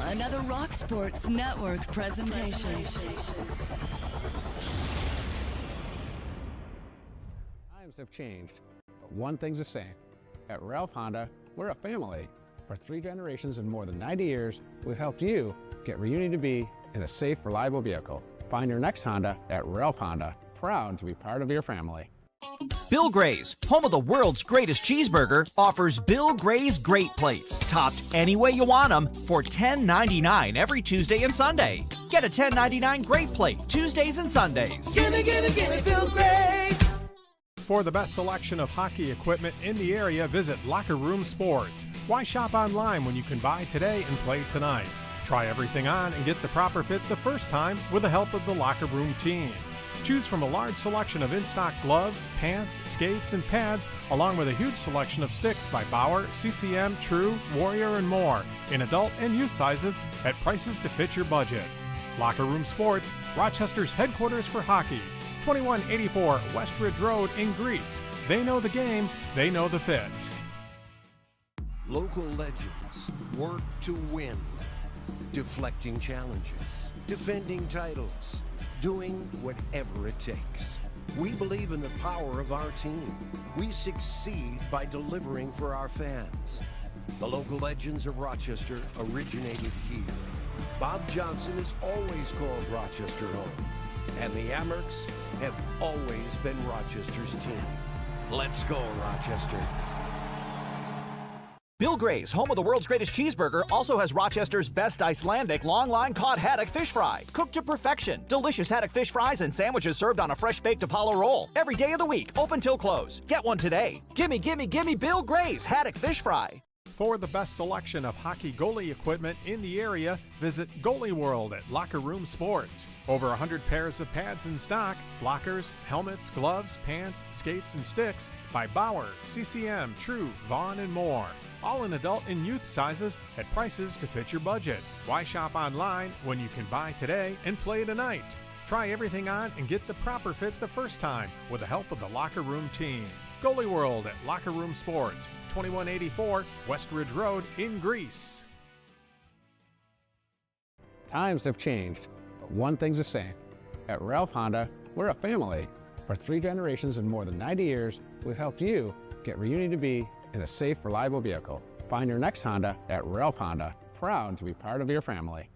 Another Rock Sports Network presentation. Times have changed, but one thing's the same. At Ralph Honda, we're a family. For 3 generations and more than 90 years, we've helped you get where you need to be in a safe, reliable vehicle. Find your next Honda at Ralph Honda. Proud to be part of your family. Bill Gray's, home of the world's greatest cheeseburger, offers Bill Gray's Great Plates, topped any way you want them, for $10.99 every Tuesday and Sunday. Get a $10.99 Great Plate Tuesdays and Sundays. Gimme Bill Gray's! For the best selection of hockey equipment in the area, visit Locker Room Sports. Why shop online when you can buy today and play tonight? Try everything on and get the proper fit the first time with the help of the Locker Room team. Choose from a large selection of in-stock gloves, pants, skates, and pads, along with a huge selection of sticks by Bauer, CCM, True, Warrior, and more, in adult and youth sizes at prices to fit your budget. Locker Room Sports, Rochester's headquarters for hockey, 2184 West Ridge Road in Greece. They know the game, they know the fit. Local legends work to win, deflecting challenges, defending titles, doing whatever it takes. We believe in the power of our team. We succeed by delivering for our fans. The local legends of Rochester originated here. Bob Johnson has always called Rochester home, and the Amerks have always been Rochester's team. Let's go, Rochester. Bill Gray's, home of the world's greatest cheeseburger, also has Rochester's best Icelandic long-line cod haddock fish fry. Cooked to perfection. Delicious haddock fish fries and sandwiches served on a fresh-baked Apollo roll. Every day of the week, open till close. Get one today. Gimme Bill Gray's haddock fish fry. For the best selection of hockey goalie equipment in the area, visit Goalie World at Locker Room Sports. Over 100 pairs of pads in stock, blockers, helmets, gloves, pants, skates, and sticks by Bauer, CCM, True, Vaughn, and more. All in adult and youth sizes at prices to fit your budget. Why shop online when you can buy today and play tonight? Try everything on and get the proper fit the first time with the help of the Locker Room team. Goalie World at Locker Room Sports, 2184 West Ridge Road in Greece. Times have changed, but one thing's the same. At Ralph Honda, we're a family. For 3 generations and more than 90 years, we've helped you get where you need to be in a safe, reliable vehicle. Find your next Honda at Ralph Honda. Proud to be part of your family.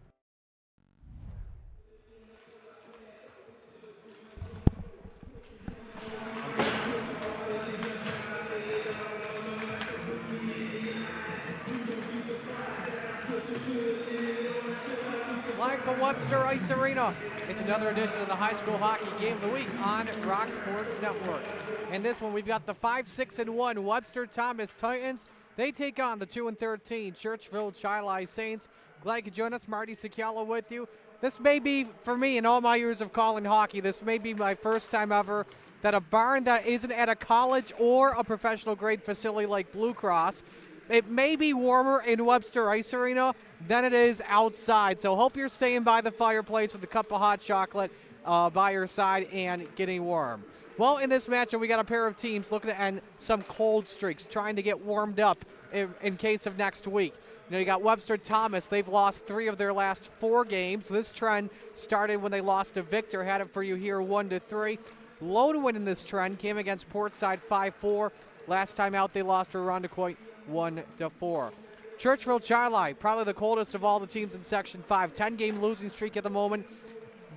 Live from Webster Ice Arena, it's another edition of the High School Hockey Game of the Week on Rock Sports Network. And this one, we've got the 5-6-1 Webster Thomas Titans. They take on the 2-13 Churchville Chili Saints. Glad you could join us. Marty Sicchiala with you. This may be, for me, in all my years of calling hockey, this may be my first time ever that a barn that isn't at a college or a professional grade facility like Blue Cross, it may be warmer in Webster Ice Arena than it is outside. So hope you're staying by the fireplace with a cup of hot chocolate by your side and getting warm. Well, in this matchup, we got a pair of teams looking at some cold streaks, trying to get warmed up in case of next week. You know, you got Webster Thomas. They've lost 3 of their last 4 games. This trend started when they lost to Victor. Had it for you here 1-3. Lone win in this trend came against Portside 5-4. Last time out, they lost to Irondequoit 1-4. Churchville Chili, probably the coldest of all the teams in Section 5. 10-game losing streak at the moment.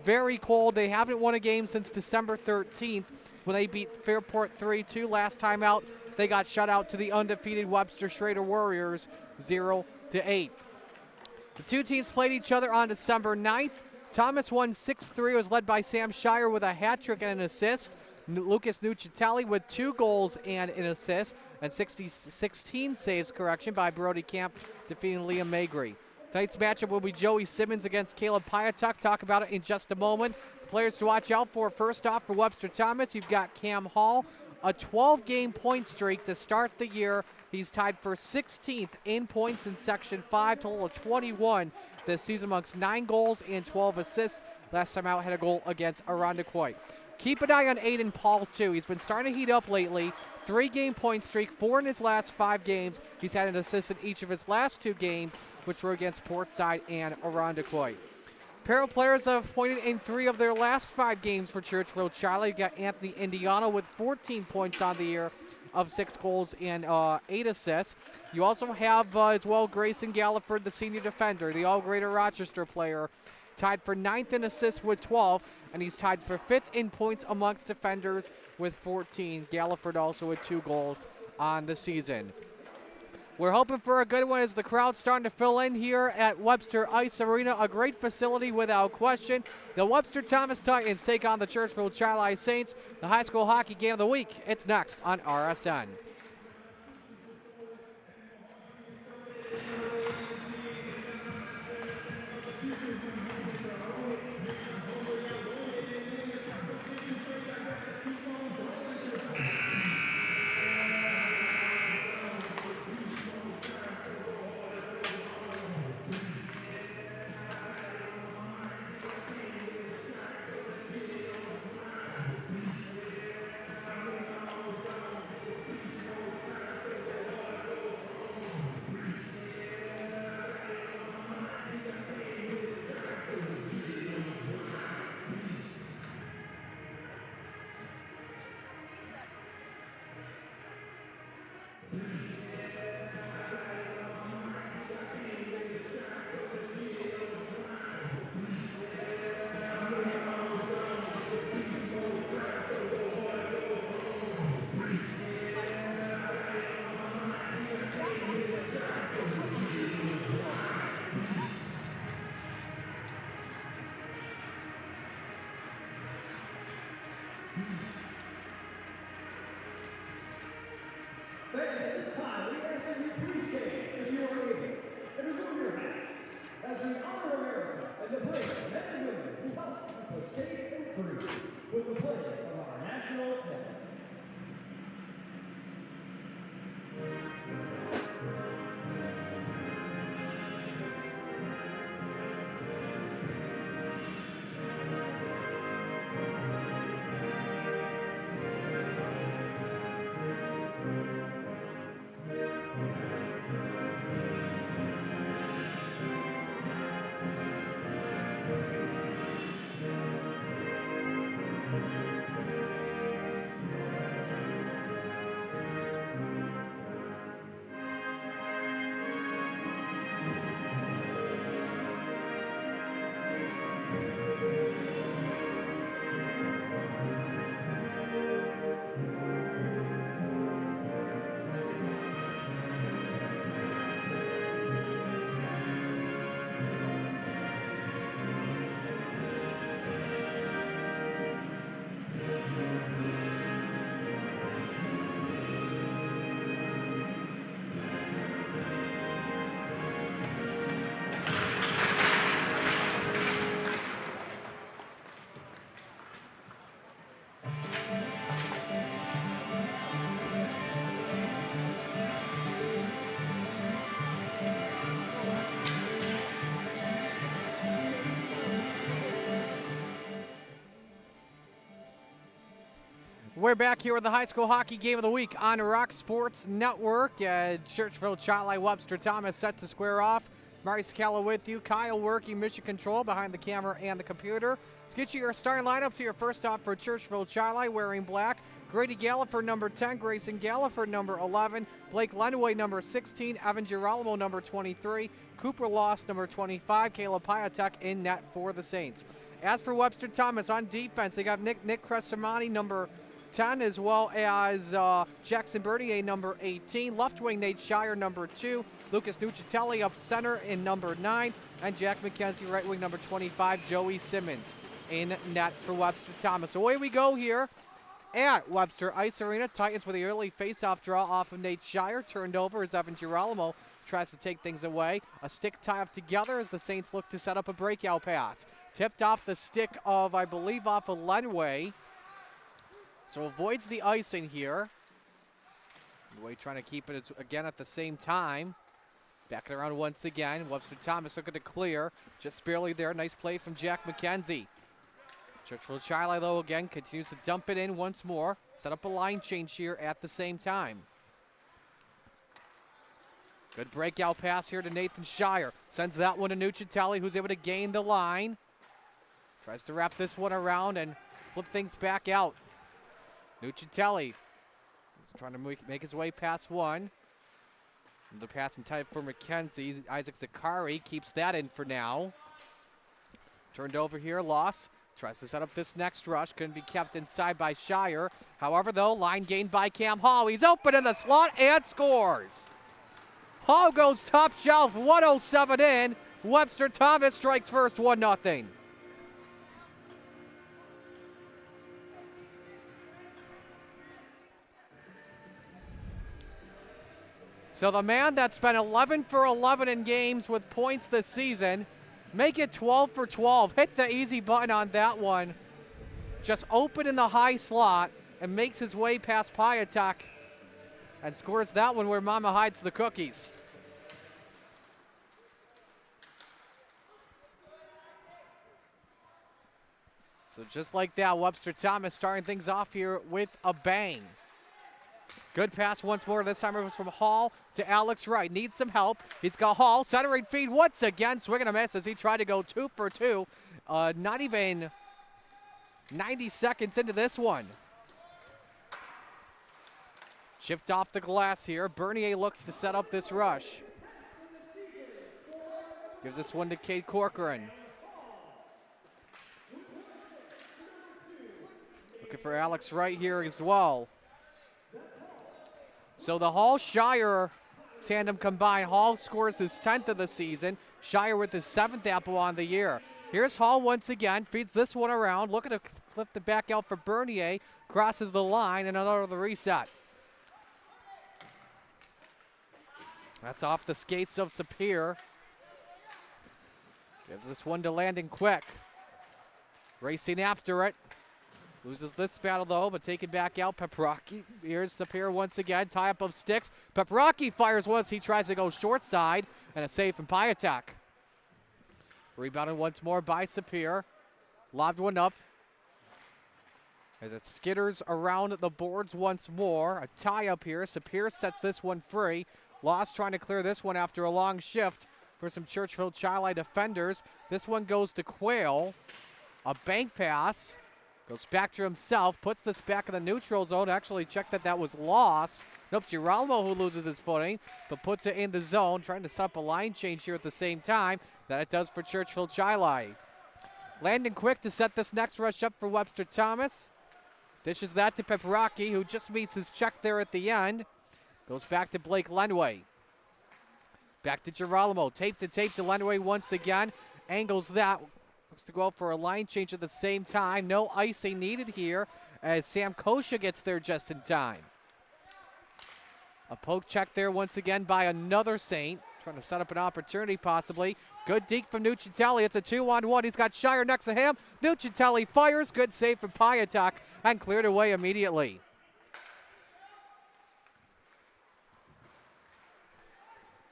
Very cold. They haven't won a game since December 13th when they beat Fairport 3-2. Last time out, they got shut out to the undefeated Webster Schrader Warriors 0-8. The two teams played each other on December 9th. Thomas won 6-3. Was led by Sam Shire with a hat trick and an assist. Lucas Nucitelli with 2 goals and an assist, and 16 saves, by Brody Camp, defeating Liam Magri. Tonight's matchup will be Joey Simmons against Caleb Piatuk. Talk about it in just a moment. The players to watch out for, first off, for Webster Thomas, you've got Cam Hall, a 12-game point streak to start the year. He's tied for 16th in points in Section 5, total of 21 this season amongst 9 goals and 12 assists. Last time out, had a goal against Irondequoit. Keep an eye on Aiden Paul, too. He's been starting to heat up lately. 3-game point streak, 4 in his last 5 games. He's had an assist in each of his last 2 games which were against Portside and Irondequoit. Pair of players that have pointed in 3 of their last 5 games for Churchville Charlie. You got Anthony Indiano with 14 points on the year of 6 goals and 8 assists. You also have as well Grayson Galliford, the senior defender, the All Greater Rochester player, tied for 9th in assists with 12, and he's tied for 5th in points amongst defenders with 14. Galliford also with 2 goals on the season. We're hoping for a good one as the crowd's starting to fill in here at Webster Ice Arena. A great facility without question. The Webster Thomas Titans take on the Churchville Charlie Saints. The high school hockey game of the week. It's next on RSN. We're back here with the high school hockey game of the week on Rock Sports Network. Churchville Charlie Webster Thomas set to square off. Mari Scala with you. Kyle working mission control behind the camera and the computer. Let's get you your starting lineups here. First off for Churchville Charlie wearing black. Grady Galliford number 10, Grayson Galliford number 11, Blake Lenway number 16, Evan Girolamo number 23, Cooper Loss number 25, Caleb Piatek in net for the Saints. As for Webster Thomas on defense, they got Nick Cresamani number 10, as well as Jackson Bertier, number 18. Left wing, Nate Shire, number 2. Lucas Nucitelli up center in number 9. And Jack McKenzie, right wing, number 25. Joey Simmons in net for Webster Thomas. Away we go here at Webster Ice Arena. Titans with the early face-off draw off of Nate Shire. Turned over as Evan Girolamo tries to take things away. A stick tie up together as the Saints look to set up a breakout pass. Tipped off the stick of, I believe, off of Lenway. So avoids the icing here. Lenway trying to keep it again at the same time. Back it around once again. Webster Thomas looking to clear. Just barely there. Nice play from Jack McKenzie. Churchville Charlie, though, again, continues to dump it in once more. Set up a line change here at the same time. Good breakout pass here to Nathan Shire. Sends that one to Nucitelli, who's able to gain the line. Tries to wrap this one around and flip things back out. Nucitelli trying to make his way past one. The pass intended for McKenzie. Isaac Zakari keeps that in for now. Turned over here, loss. Tries to set up this next rush. Couldn't be kept inside by Shire. However, though, line gained by Cam Hall. He's open in the slot and scores. Hall goes top shelf, 107 in. Webster Thomas strikes first, 1-0. So the man that's been 11 for 11 in games with points this season, make it 12 for 12. Hit the easy button on that one. Just open in the high slot and makes his way past Piatek and scores that one where Mama hides the cookies. So just like that, Webster Thomas starting things off here with a bang. Good pass once more. This time it was from Hall to Alex Wright. Needs some help. He's got Hall. Centering feed once again. Swinging a miss as he tried to go 2 for 2. Not even 90 seconds into this one. Chipped off the glass here. Bernier looks to set up this rush. Gives this one to Cade Corcoran. Looking for Alex Wright here as well. So the Hall-Shire tandem combined. Hall scores his 10th of the season. Shire with his 7th apple on the year. Here's Hall once again. Feeds this one around. Looking to flip the back out for Bernier. Crosses the line and another the reset. That's off the skates of Sapir. Gives this one to Landon Quick. Racing after it. Loses this battle, though, but taken back out. Paprocki. Here's Sapir once again. Tie-up of sticks. Paprocki fires once. He tries to go short side. And a save from Piatek. Rebounded once more by Sapir. Lobbed one up. As it skitters around the boards once more. A tie-up here. Sapir sets this one free. Lost trying to clear this one after a long shift for some Churchville Chili defenders. This one goes to Quayle. A bank pass. Goes back to himself, puts this back in the neutral zone. Actually checked that was lost. Nope, Girolamo who loses his footing, but puts it in the zone, trying to set up a line change here at the same time that it does for Churchville Chili. Landon Quick to set this next rush up for Webster Thomas. Dishes that to Paprocki, who just meets his check there at the end. Goes back to Blake Lenway. Back to Girolamo. Tape to Lenway once again. Angles that. Looks to go out for a line change at the same time. No icing needed here as Sam Kosha gets there just in time. A poke check there once again by another Saint. Trying to set up an opportunity possibly. Good deke from Nucitelli. It's a 2-on-1. He's got Shire next to him. Nucitelli fires. Good save from Piatek and cleared away immediately.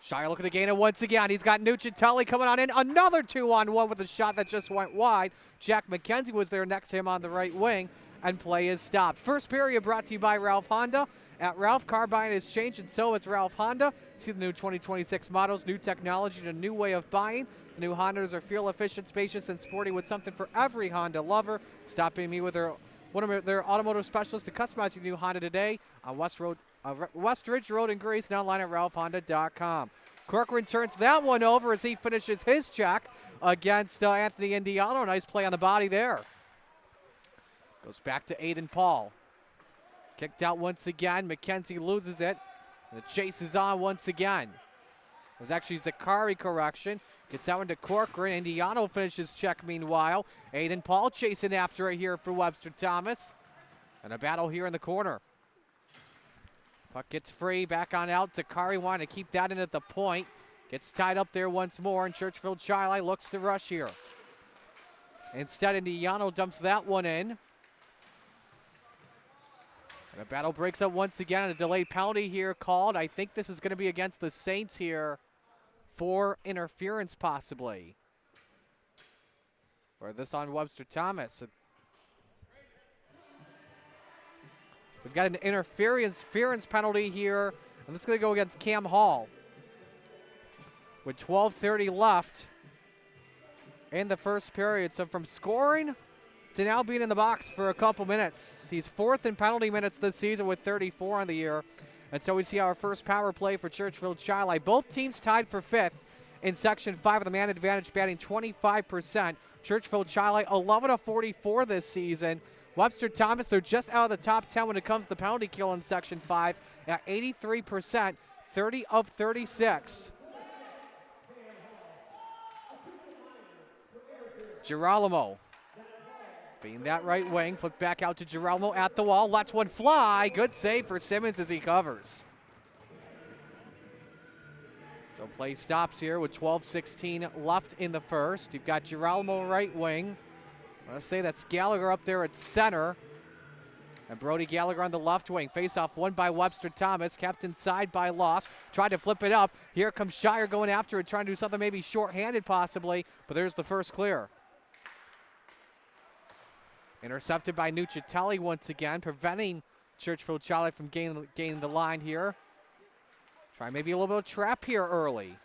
Shire looking to gain it once again. He's got Nucitelli coming on in. Another 2-on-1 with a shot that just went wide. Jack McKenzie was there next to him on the right wing, and play is stopped. First period brought to you by Ralph Honda. At Ralph, car buying has changed, and so it's Ralph Honda. See the new 2026 models, new technology, and a new way of buying. The new Hondas are fuel-efficient, spacious, and sporty with something for every Honda lover. Stop by me with one of their automotive specialists to customize your new Honda today on West Ridge Road in Greece, and online at ralphhonda.com. Corcoran turns that one over as he finishes his check against Anthony Indiano. Nice play on the body there. Goes back to Aiden Paul. Kicked out once again. McKenzie loses it. The chase is on once again. It was actually Zakari correction. Gets that one to Corcoran. Indiano finishes check meanwhile. Aiden Paul chasing after it here for Webster Thomas. And a battle here in the corner. Puck gets free, back on out. Zakari wanting to keep that in at the point. Gets tied up there once more, and Churchville Chili looks to rush here. Instead, Indiano dumps that one in. And a battle breaks up once again, and a delayed penalty here called. I think this is going to be against the Saints here for interference possibly. Or this on Webster Thomas. We've got an interference penalty here, and it's going to go against Cam Hall. with 12:30 left in the first period. So from scoring to now being in the box for a couple minutes. He's 4th in penalty minutes this season with 34 on the year. And so we see our first power play for Churchville Chili. Both teams tied for 5th in Section 5 of the man advantage, batting 25%. Churchville Chili 11 of 44 this season. Webster Thomas, they're just out of the top 10 when it comes to penalty kill in Section 5 at 83%, 30 of 36. Girolamo being that right wing, flip back out to Girolamo at the wall, lets one fly. Good save for Simmons as he covers. So play stops here with 12:16 left in the first. You've got Girolamo right wing. I want to say that's Gallagher up there at center. And Brody Gallagher on the left wing. Face-off won by Webster Thomas, kept inside by Loss. Tried to flip it up. Here comes Shire going after it, trying to do something maybe short-handed possibly, but there's the first clear. Intercepted by Nucitelli once again, preventing Churchville Chili from gaining the line here. Try maybe a little bit of trap here early.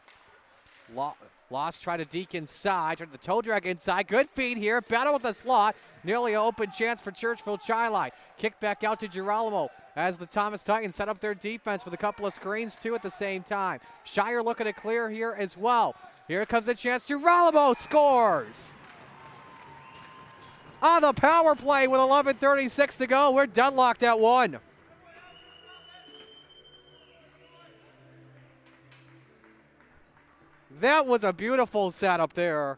Loss tried to deke inside, tried the toe drag inside. Good feed here, battle with the slot. Nearly an open chance for Churchville Chili. Kick back out to Girolamo as the Thomas Titans set up their defense with a couple of screens too at the same time. Shire looking to clear here as well. Here comes a chance, Girolamo scores! On the power play with 11:36 to go, we're deadlocked at 1. That was a beautiful setup there.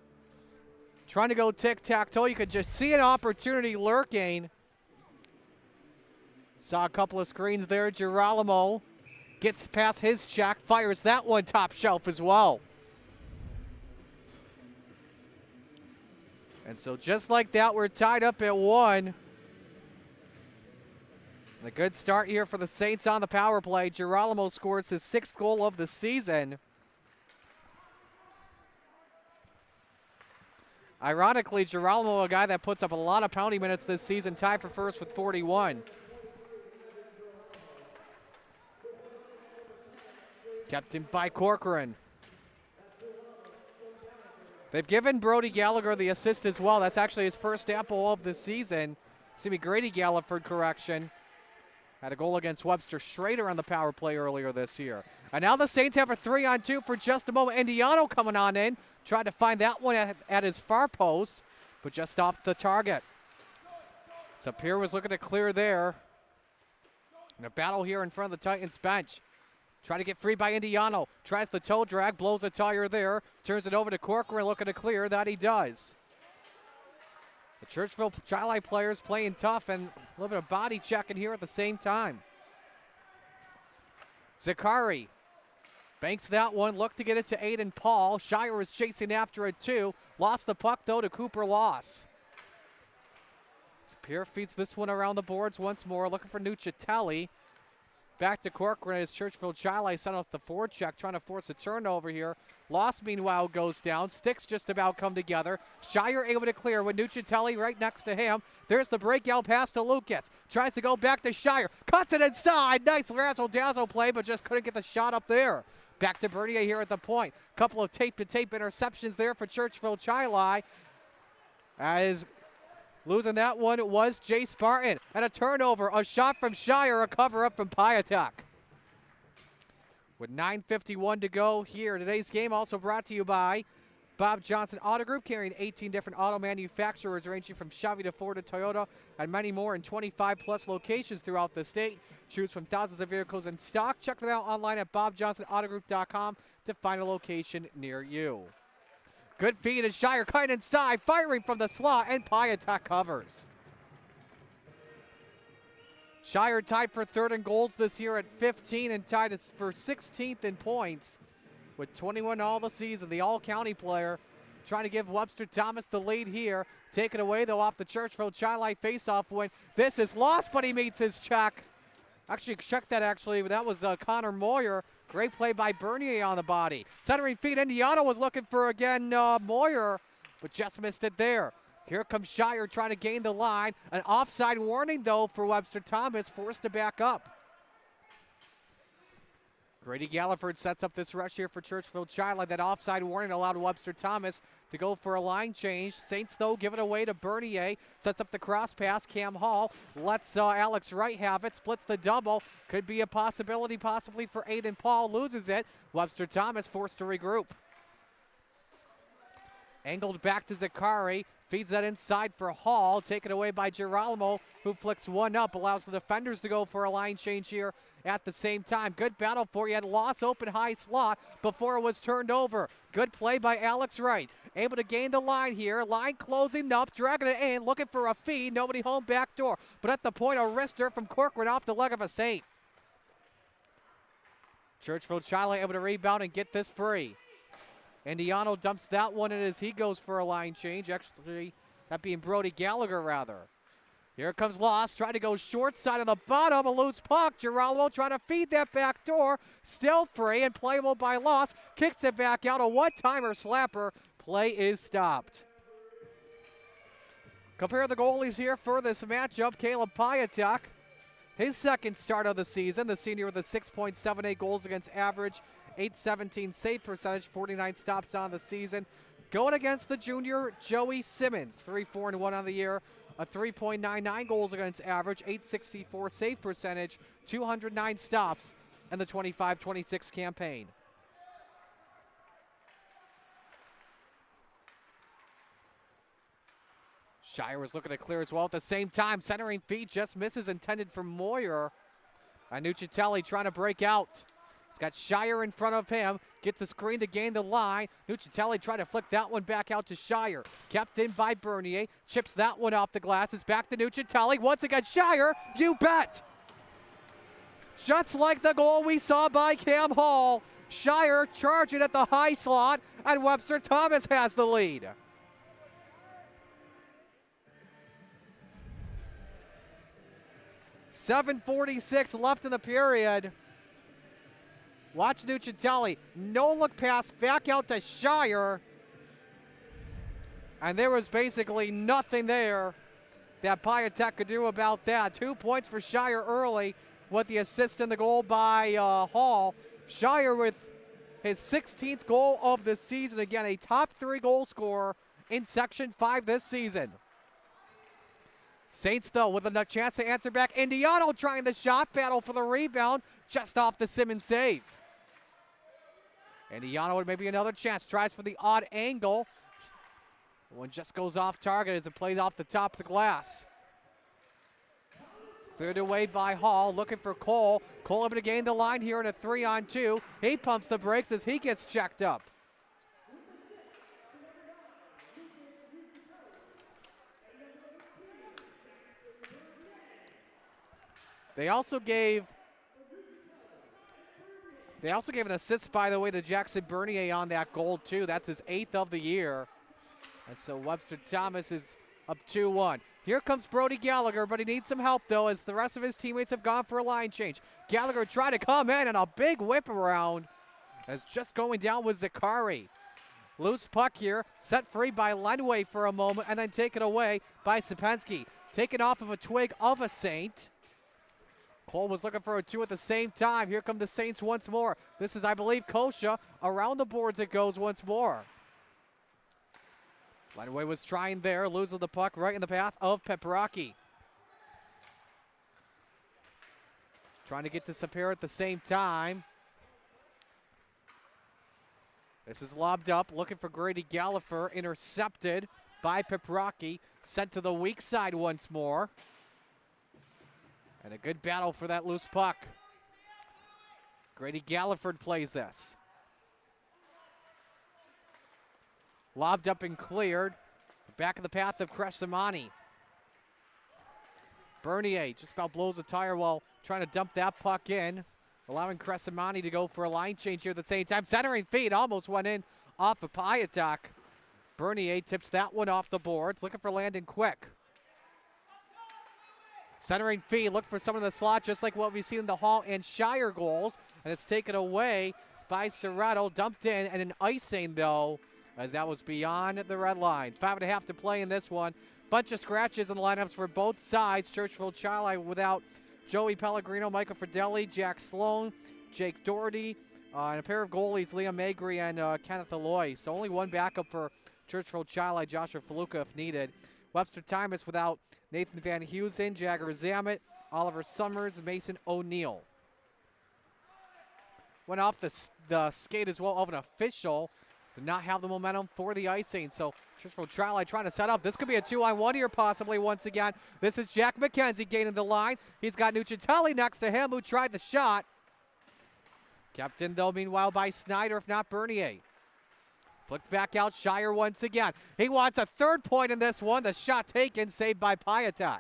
Trying to go tic-tac-toe. You could just see an opportunity lurking. Saw a couple of screens there. Girolamo gets past his check, fires that one top shelf as well. And so just like that, we're tied up at 1. A good start here for the Saints on the power play. Girolamo scores his 6th goal of the season. Ironically, Girolamo, a guy that puts up a lot of penalty minutes this season, tied for first with 41. Kept in by Corcoran. They've given Brody Gallagher the assist as well. That's actually his first apple of the season. It's going to be Grady Galliford, correction. Had a goal against Webster Schrader on the power play earlier this year. And now the Saints have a 3-on-2 for just a moment. Indiano coming on in. Tried to find that one at his far post, but just off the target. Sapir was looking to clear there. And a battle here in front of the Titans bench. Trying to get free by Indiano. Tries the toe drag, blows a tire there. Turns it over to Corcoran, looking to clear. That he does. The Churchville Chili players playing tough and a little bit of body checking here at the same time. Zakari banks that one, looked to get it to Aiden Paul. Shire was chasing after it too. Lost the puck though to Cooper Loss. Pierre feeds this one around the boards once more, looking for Nucitelli. Back to Corcoran as Churchville Chili sent off the forecheck, trying to force a turnover here. Loss, meanwhile, goes down. Sticks just about come together. Shire able to clear with Nucitelli right next to him. There's the breakout pass to Lucas. Tries to go back to Shire. Cuts it inside. Nice razzle-dazzle play, but just couldn't get the shot up there. Back to Bernier here at the point. Couple of tape-to-tape interceptions there for Churchville Chili. As losing that one was Jay Spartan. And a turnover, a shot from Shire, a cover-up from Piatek. With 9:51 to go here, today's game also brought to you by Bob Johnson Auto Group, carrying 18 different auto manufacturers ranging from Chevy to Ford to Toyota and many more in 25-plus locations throughout the state. Choose from thousands of vehicles in stock. Check them out online at bobjohnsonautogroup.com to find a location near you. Good feed as Shire kind inside, firing from the slot, and Piatek covers. Shire tied for third in goals this year at 15 and tied for 16th in points with 21 all the season. The all-county player trying to give Webster Thomas the lead here. Taken away, though, off the Churchville Chili faceoff win. This is lost, but he meets his check. Actually, checked that, actually. That was Connor Moyer. Great play by Bernier on the body. Centering feed, Indiana was looking for, again, Moyer, but just missed it there. Here comes Shire trying to gain the line. An offside warning, though, for Webster Thomas, forced to back up. Grady Galliford sets up this rush here for Churchville Chili. That offside warning allowed Webster Thomas to go for a line change. Saints, though, give it away to Bernier. Sets up the cross pass. Cam Hall lets Alex Wright have it. Splits the double. Could be a possibility possibly for Aiden Paul. Loses it. Webster Thomas forced to regroup. Angled back to Zakari. Feeds that inside for Hall. Taken away by Girolamo, who flicks one up. Allows the defenders to go for a line change here at the same time. Good battle for you. Had Loss open high slot before it was turned over. Good play by Alex Wright. Able to gain the line here. Line closing up, dragging it in, looking for a feed. Nobody home back door. But at the point, a wrister from Corcoran off the leg of a Saint. Churchville Chili able to rebound and get this free. Indiano dumps that one in as he goes for a line change. Actually, that being Brody Gallagher, rather. Here comes Loss, trying to go short side on the bottom, a loose puck. Girolamo trying to feed that back door. Still free and playable by Loss. Kicks it back out, a one-timer slapper. Play is stopped. Compare the goalies here for this matchup. Caleb Piatek, his second start of the season. The senior with a 6.78 goals against average, .817 save percentage, 49 stops on the season. Going against the junior Joey Simmons, 3-4-1 on the year, a 3.99 goals against average, .864 save percentage, 209 stops in the 25-26 campaign. Shire was looking to clear as well at the same time. Centering feed just misses, intended for Moyer. Nucitelli trying to break out. He's got Shire in front of him. Gets a screen to gain the line. Nucitelli trying to flick that one back out to Shire. Kept in by Bernier. Chips that one off the glass. It's back to Nucitelli. Once again, Shire, you bet. Just like the goal we saw by Cam Hall. Shire charging at the high slot, and Webster Thomas has the lead. .746 left in the period. Watch Nucitelli. No look pass back out to Shire. And there was basically nothing there that Piatek could do about that. 2 points for Shire early with the assist in the goal by Hall. Shire with his 16th goal of the season. Again, a top 3 goal scorer in Section 5 this season. Saints, though, with a chance to answer back. Indiano trying the shot, battle for the rebound, just off the Simmons save. Indiano with maybe another chance, tries for the odd angle. One just goes off target as it plays off the top of the glass. Cleared away by Hall, looking for Cole. Cole able to gain the line here in a 3-on-2. He pumps the brakes as he gets checked up. They also gave an assist, by the way, to Jackson Bernier on that goal, too. That's his 8th of the year. And so Webster Thomas is up 2-1. Here comes Brody Gallagher, but he needs some help, though, as the rest of his teammates have gone for a line change. Gallagher tried to come in, and a big whip around as just going down with Zakari. Loose puck here, set free by Lenway for a moment, and then taken away by Sapensky. Taken off of a twig of a Saint. Cole was looking for a 2 at the same time. Here come the Saints once more. This is, I believe, Kosha. Around the boards it goes once more. Lenway was trying there, loses the puck right in the path of Peperaki. Trying to get to Sapir at the same time. This is lobbed up, looking for Grady Gallagher, intercepted by Peperaki. Sent to the weak side once more. And a good battle for that loose puck. Grady Gallagher plays this. Lobbed up and cleared. Back of the path of Crescimani. Bernier just about blows a tire while trying to dump that puck in. Allowing Crescimani to go for a line change here at the same time. Centering feed almost went in off of Piatek. Bernier tips that one off the boards. Looking for Landon Quick. Centering feed, look for someone in the slot, just like what we've seen in the Hall and Shire goals. And it's taken away by Serrato, dumped in, and an icing, though, as that was beyond the red line. 5.5 to play in this one. Bunch of scratches in the lineups for both sides. Churchville Chili without Joey Pellegrino, Michael Fridelli, Jack Sloan, Jake Doherty, and a pair of goalies, Liam Magri and Kenneth Aloy. So only one backup for Churchville Chili, Joshua Faluka if needed. Webster Thomas without Nathan Van Heusen, Jagger Zamet, Oliver Summers, and Mason O'Neill. Went off the skate as well of an official. Did not have the momentum for the icing. So Churchville Chili trying to set up. This could be a 2-on-1 here possibly once again. This is Jack McKenzie gaining the line. He's got Nucitelli next to him who tried the shot. Kept in though meanwhile by Snyder, if not Bernier. Flipped back out, Shire once again. He wants a third point in this one. The shot taken, saved by Piatek.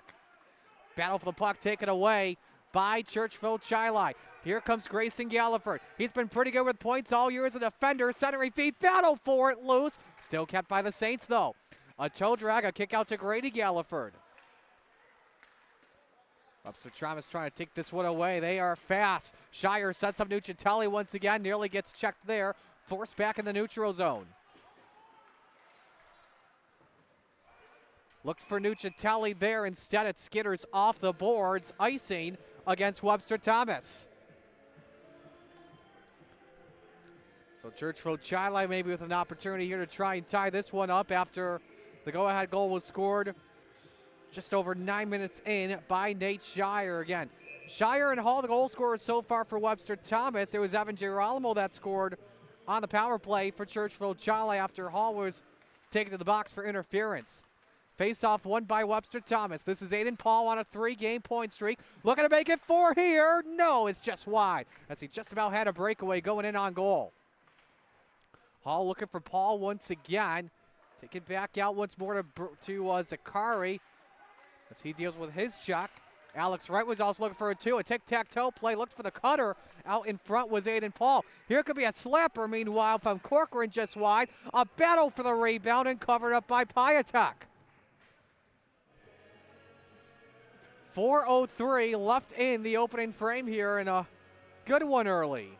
Battle for the puck taken away by Churchville Chili. Here comes Grayson Galliford. He's been pretty good with points all year as a defender. Centering feed, battle for it, loose. Still kept by the Saints though. A toe drag, a kick out to Grady Galliford. Webster Thomas trying to take this one away. They are fast. Shire sets up Nucitelli once again. Nearly gets checked there. Forced back in the neutral zone. Looked for Nucitelli there. Instead, it skitters off the boards. Icing against Webster Thomas. So Churchville Chili maybe with an opportunity here to try and tie this one up after the go-ahead goal was scored just over 9 minutes in by Nate Shire. Again, Shire and Hall, the goal scorers so far for Webster Thomas. It was Evan Girolamo that scored on the power play for Churchville Chili after Hall was taken to the box for interference. Face-off won by Webster Thomas. This is Aiden Paul on a 3-game point streak. Looking to make it 4 here. No, it's just wide as he just about had a breakaway going in on goal. Hall looking for Paul once again. Take it back out once more to Zakari as he deals with his check. Alex Wright was also looking for a 2. A tic-tac-toe play. Looked for the cutter. Out in front was Aiden Paul. Here could be a slapper, meanwhile, from Corcoran just wide. A battle for the rebound and covered up by Piatek. 4:03 left in the opening frame here, and a good one early.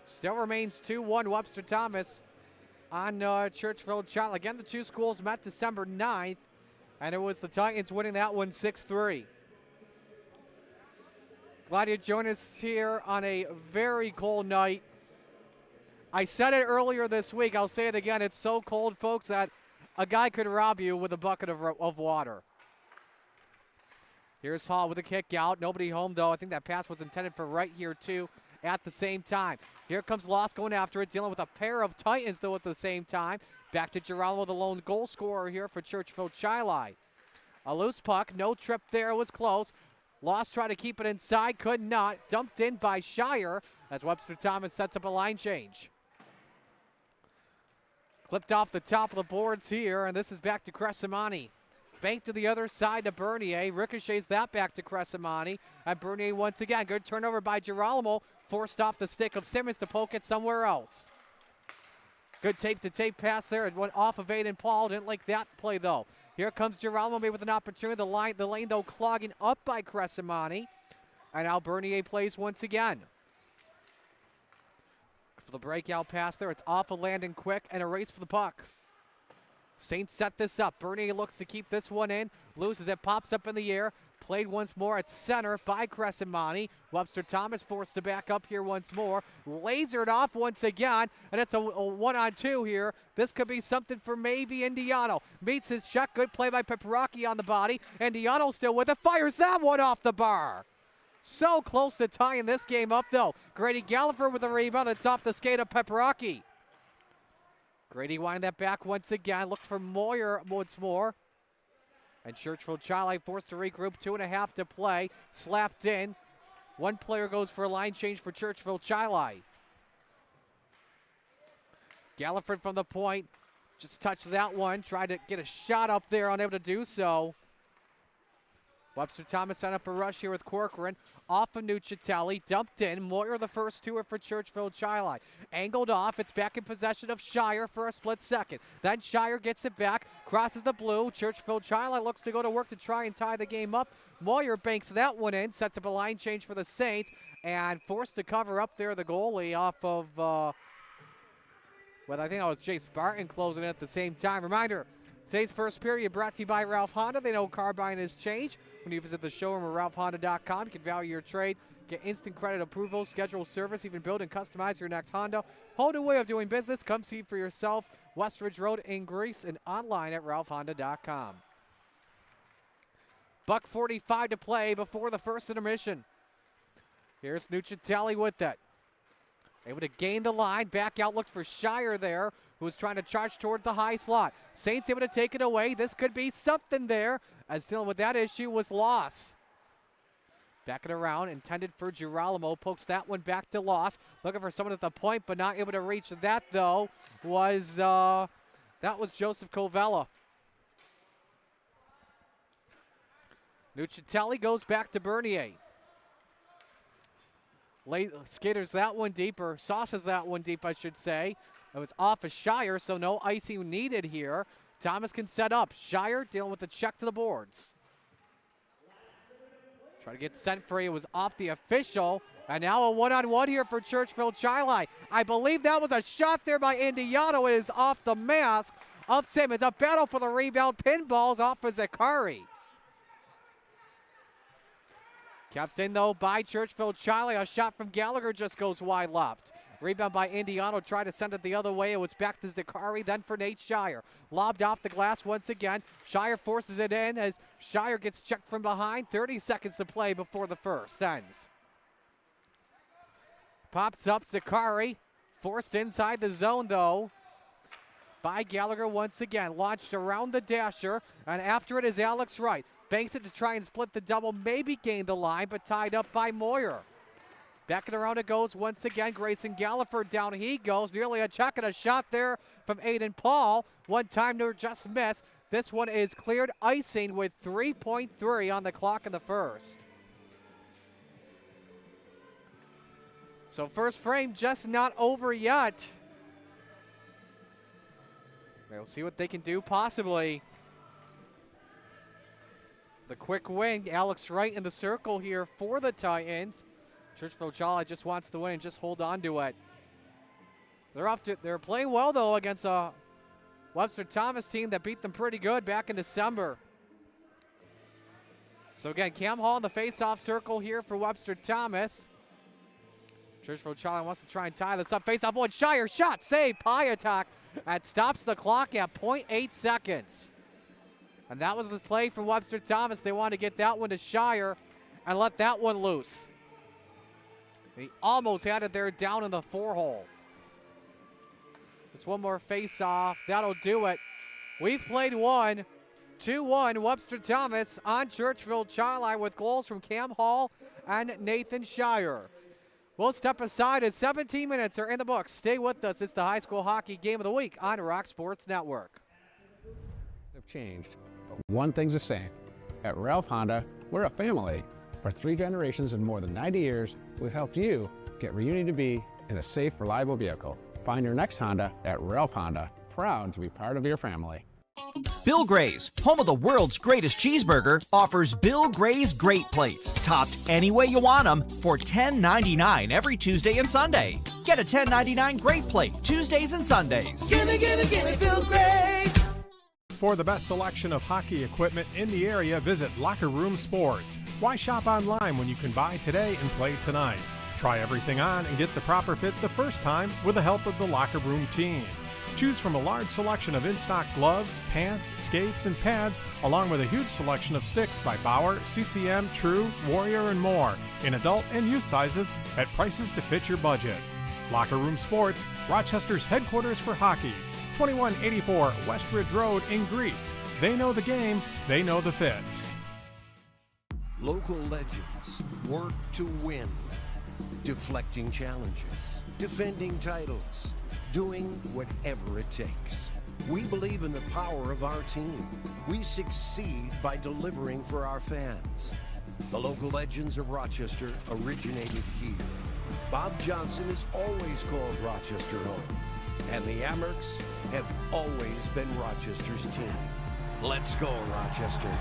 Still remains 2-1 Webster Thomas on Churchville Chili. Again, the two schools met December 9th, and it was the Titans winning that one 6-3. Glad you joined us here on a very cold night. I said it earlier this week. I'll say it again. It's so cold, folks, that a guy could rob you with a bucket of water. Here's Hall with a kick out. Nobody home, though. I think that pass was intended for right here, too, at the same time. Here comes Loss going after it, dealing with a pair of Titans, though, at the same time. Back to Girolamo, the lone goal scorer here for Churchville Chili. A loose puck. No trip there. Was close. Loss tried to keep it inside. Could not. Dumped in by Shire as Webster Thomas sets up a line change. Clipped off the top of the boards here, and this is back to Crescimani. Bank to the other side to Bernier. Ricochets that back to Crescimani. And Bernier once again. Good turnover by Girolamo. Forced off the stick of Simmons to poke it somewhere else. Good tape-to-tape pass there. It went off of Aiden Paul. Didn't like that play, though. Here comes Girolamo maybe with an opportunity. The lane, though, clogging up by Crescimani. And now Bernier plays once again. For the breakout pass there, it's off of Landon quick and a race for the puck. Saints set this up. Bernier looks to keep this one in. Loses it, pops up in the air. Played once more at center by Crescimani. Webster Thomas forced to back up here once more. Lasered off once again, and it's a 1-on-2 here. This could be something for maybe Indiano. Meets his check. Good play by Peperaki on the body. Indiano still with it. Fires that one off the bar. So close to tying this game up, though. Grady Galliford with a rebound. It's off the skate of Peperaki. Grady winding that back once again. Looked for Moyer once more. And Churchville Chili forced to regroup. 2.5 to play. Slapped in. One player goes for a line change for Churchville Chili. Galliford from the point. Just touched that one. Tried to get a shot up there. Unable to do so. Webster Thomas set up a rush here with Corcoran. Off of Nucitelli. Dumped in. Moyer the first to it for Churchville Chili. Angled off. It's back in possession of Shire for a split second. Then Shire gets it back. Crosses the blue. Churchville Chili looks to go to work to try and tie the game up. Moyer banks that one in. Sets up a line change for the Saints. And forced to cover up there the goalie off of, well, I think that was Jay Spartan closing in at the same time. Reminder, Today's first period brought to you by Ralph Honda. They know car buying has changed. When you visit the showroom at ralphhonda.com, you can value your trade, get instant credit approval, schedule service, even build and customize your next Honda. Whole new way of doing business. Come see for yourself. Westridge Road in Greece and online at ralphhonda.com. $1:45 to play before the first intermission. Here's Nucitelli with it. Able to gain the line. Back out, looked for Shire there, who was trying to charge toward the high slot. Saints able to take it away. This could be something there, as dealing with that issue was Loss. Back it around, intended for Girolamo. Pokes that one back to Loss. Looking for someone at the point, but not able to reach that, though, was Joseph Covella. Nucitelli goes back to Bernier. Skaters that one deep, or sauces that one deep, I should say. It was off of Shire, so no icing needed here. Thomas can set up. Shire dealing with the check to the boards. Try to get sent free. It was off the official. And now a one-on-one here for Churchville Chili. I believe that was a shot there by Indiano. It is off the mask of Simmons. A battle for the rebound. Pinballs off of Zakari. Kept in, though, by Churchville Chili. A shot from Gallagher just goes wide left. Rebound by Indiano. Tried to send it the other way. It was back to Zakari, then for Nate Shire. Lobbed off the glass once again. Shire forces it in as Shire gets checked from behind. 30 seconds to play before the first ends. Pops up Zakari. Forced inside the zone, though, by Gallagher once again. Launched around the dasher, and after it is Alex Wright. Banks it to try and split the double, maybe gain the line, but tied up by Moyer. Back it around it goes once again. Grayson Galliford down he goes. Nearly a check and a shot there from Aiden Paul. One time to just miss. This one is cleared icing with 3.3 on the clock in the first. So first frame just not over yet. We'll see what they can do possibly. The quick wing, Alex Wright in the circle here for the Titans. Churchville Chili just wants to win and just hold on to it. They're playing well, though, against a Webster Thomas team that beat them pretty good back in December. So again, Cam Hall in the face-off circle here for Webster Thomas. Churchville Chili wants to try and tie this up. Face-off one, Shire, shot, save, pie attack. That stops the clock at 0.8 seconds. And that was the play from Webster Thomas. They wanted to get that one to Shire and let that one loose. And he almost had it there down in the 4-hole. Just one more face-off. That'll do it. We've played one. 2-1 Webster Thomas on Churchville Chili with goals from Cam Hall and Nathan Shire. We'll step aside as 17 minutes are in the books. Stay with us. It's the high school hockey game of the week on Rock Sports Network. Have changed, but one thing's the same. At Ralph Honda, we're a family. For 3 generations and more than 90 years, we've helped you get where you need to be in a safe, reliable vehicle. Find your next Honda at Ralph Honda. Proud to be part of your family. Bill Gray's, home of the world's greatest cheeseburger, offers Bill Gray's Great Plates, topped any way you want them, for $10.99 every Tuesday and Sunday. Get a $10.99 Great Plate Tuesdays and Sundays. Gimme, gimme, gimme Bill Gray's. For the best selection of hockey equipment in the area, visit Locker Room Sports. Why shop online when you can buy today and play tonight? Try everything on and get the proper fit the first time with the help of the Locker Room team. Choose from a large selection of in-stock gloves, pants, skates, and pads, along with a huge selection of sticks by Bauer, CCM, True, Warrior, and more, in adult and youth sizes at prices to fit your budget. Locker Room Sports, Rochester's headquarters for hockey. 2184 Westridge Road in Greece. They know the game, they know the fit. Local legends work to win. Deflecting challenges, defending titles, doing whatever it takes. We believe in the power of our team. We succeed by delivering for our fans. The local legends of Rochester originated here. Bob Johnson has always called Rochester home. And the Amerks have always been Rochester's team. Let's go, Rochester.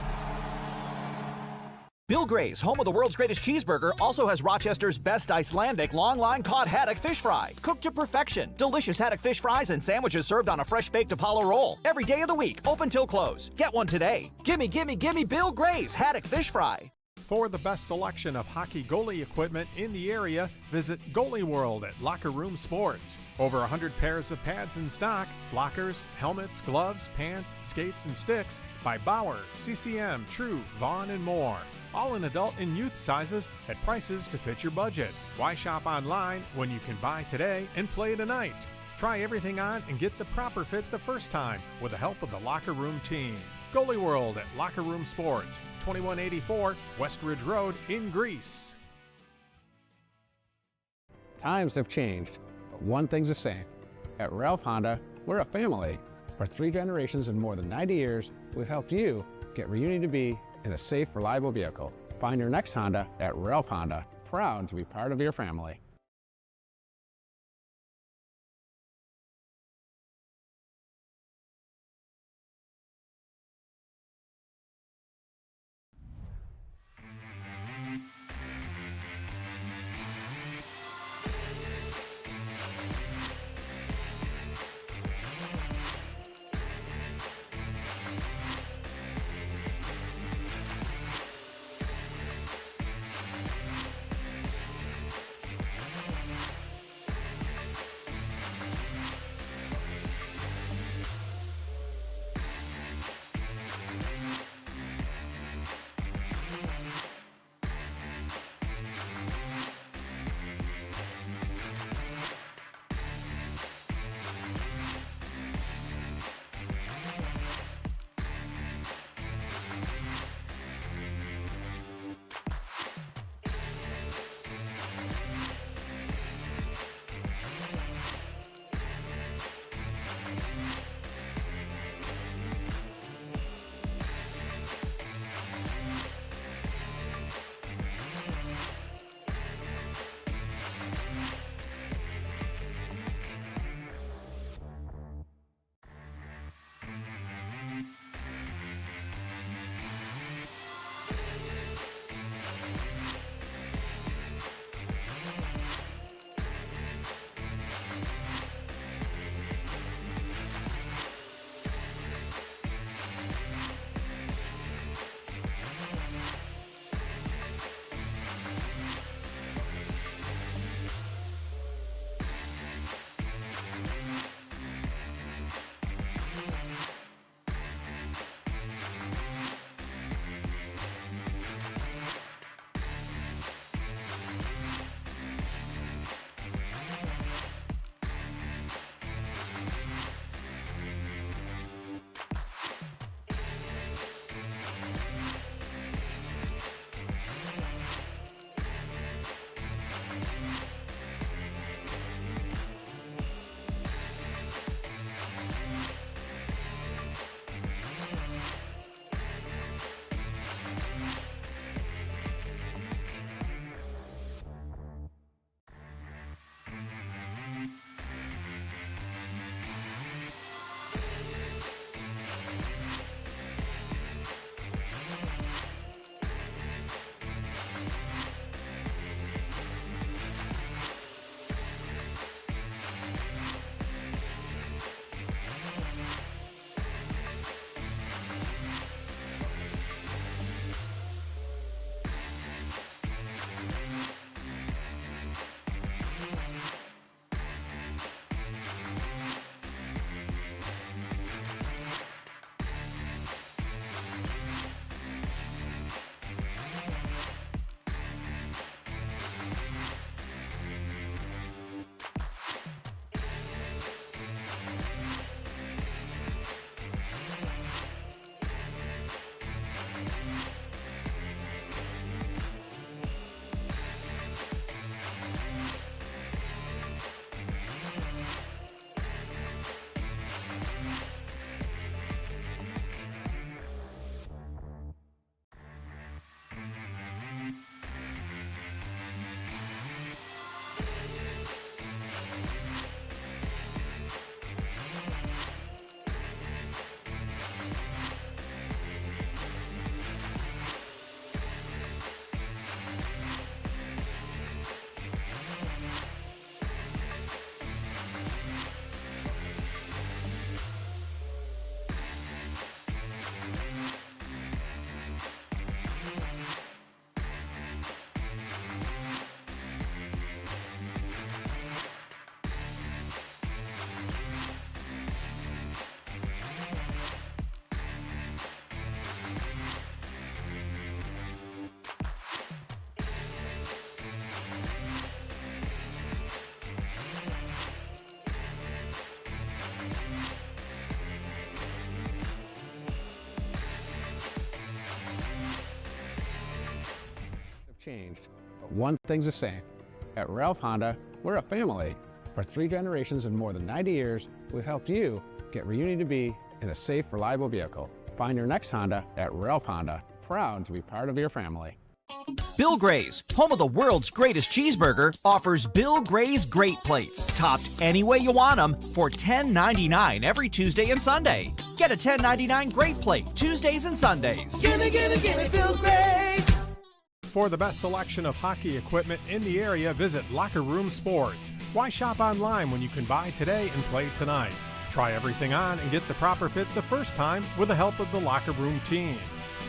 Bill Gray's, home of the world's greatest cheeseburger, also has Rochester's best Icelandic long-line cod haddock fish fry. Cooked to perfection. Delicious haddock fish fries and sandwiches served on a fresh-baked Apollo roll. Every day of the week, open till close. Get one today. Gimme, gimme, gimme Bill Gray's haddock fish fry. For the best selection of hockey goalie equipment in the area, visit Goalie World at Locker Room Sports. Over 100 pairs of pads in stock, blockers, helmets, gloves, pants, skates, and sticks by Bauer, CCM, True, Vaughn, and more. All in adult and youth sizes at prices to fit your budget. Why shop online when you can buy today and play tonight? Try everything on and get the proper fit the first time with the help of the Locker Room team. Goalie World at Locker Room Sports, 2184 West Ridge Road in Greece. Times have changed, but one thing's the same. At Ralph Honda, we're a family. For 3 generations and more than 90 years, we've helped you get where you need to be in a safe, reliable vehicle. Find your next Honda at Ralph Honda. Proud to be part of your family. changed, but one thing's the same. At Ralph Honda, we're a family. For 3 generations and more than 90 years, we've helped you get where you need to be in a safe, reliable vehicle. Find your next Honda at Ralph Honda. Proud to be part of your family. Bill Gray's, home of the world's greatest cheeseburger, offers Bill Gray's Great Plates, topped any way you want them, for $10.99 every Tuesday and Sunday. Get a $10.99 Great Plate Tuesdays and Sundays. Gimme, gimme, gimme Bill Gray's. For the best selection of hockey equipment in the area, visit Locker Room Sports. Why shop online when you can buy today and play tonight? Try everything on and get the proper fit the first time with the help of the Locker Room team.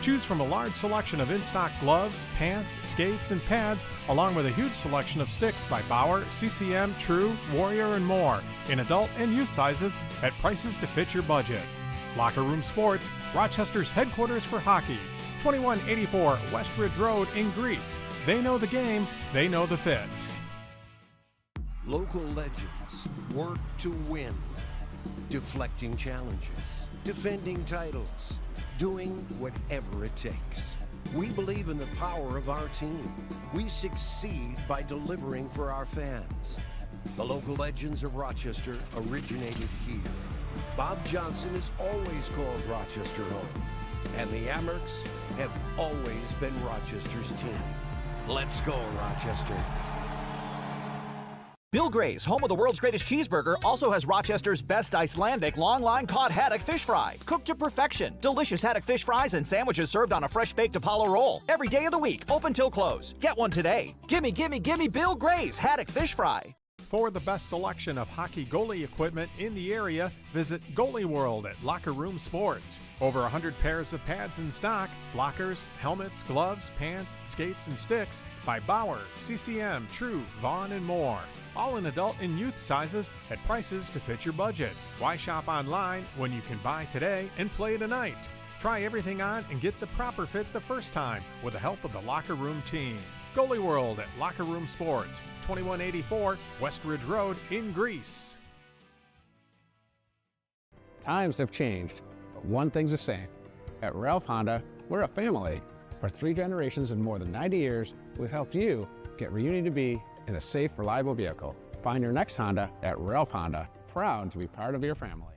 Choose from a large selection of in-stock gloves, pants, skates, and pads, along with a huge selection of sticks by Bauer, CCM, True, Warrior, and more, in adult and youth sizes at prices to fit your budget. Locker Room Sports, Rochester's headquarters for hockey, 2184 West Ridge Road in Greece. They know the game, they know the fit. Local legends work to win, deflecting challenges, defending titles, doing whatever it takes. We believe in the power of our team. We succeed by delivering for our fans. The local legends of Rochester originated here. Bob Johnson has always called Rochester home, and the Amerks have always been Rochester's team. Let's go, Rochester. Bill Gray's, home of the world's greatest cheeseburger, also has Rochester's best Icelandic longline cod haddock fish fry. Cooked to perfection. Delicious haddock fish fries and sandwiches served on a fresh baked Apollo roll. Every day of the week, open till close. Get one today. Gimme, gimme, gimme Bill Gray's haddock fish fry. For the best selection of hockey goalie equipment in the area, visit Goalie World at Locker Room Sports. Over 100 pairs of pads in stock, blockers, helmets, gloves, pants, skates, and sticks by Bauer, CCM, True, Vaughn, and more. All in adult and youth sizes at prices to fit your budget. Why shop online when you can buy today and play tonight? Try everything on and get the proper fit the first time with the help of the Locker Room team. Goalie World at Locker Room Sports, 2184 West Ridge Road in Greece. Times have changed, but one thing's the same. At Ralph Honda, we're a family. For 3 generations and more than 90 years, we've helped you get where you need to be in a safe, reliable vehicle. Find your next Honda at Ralph Honda. Proud to be part of your family.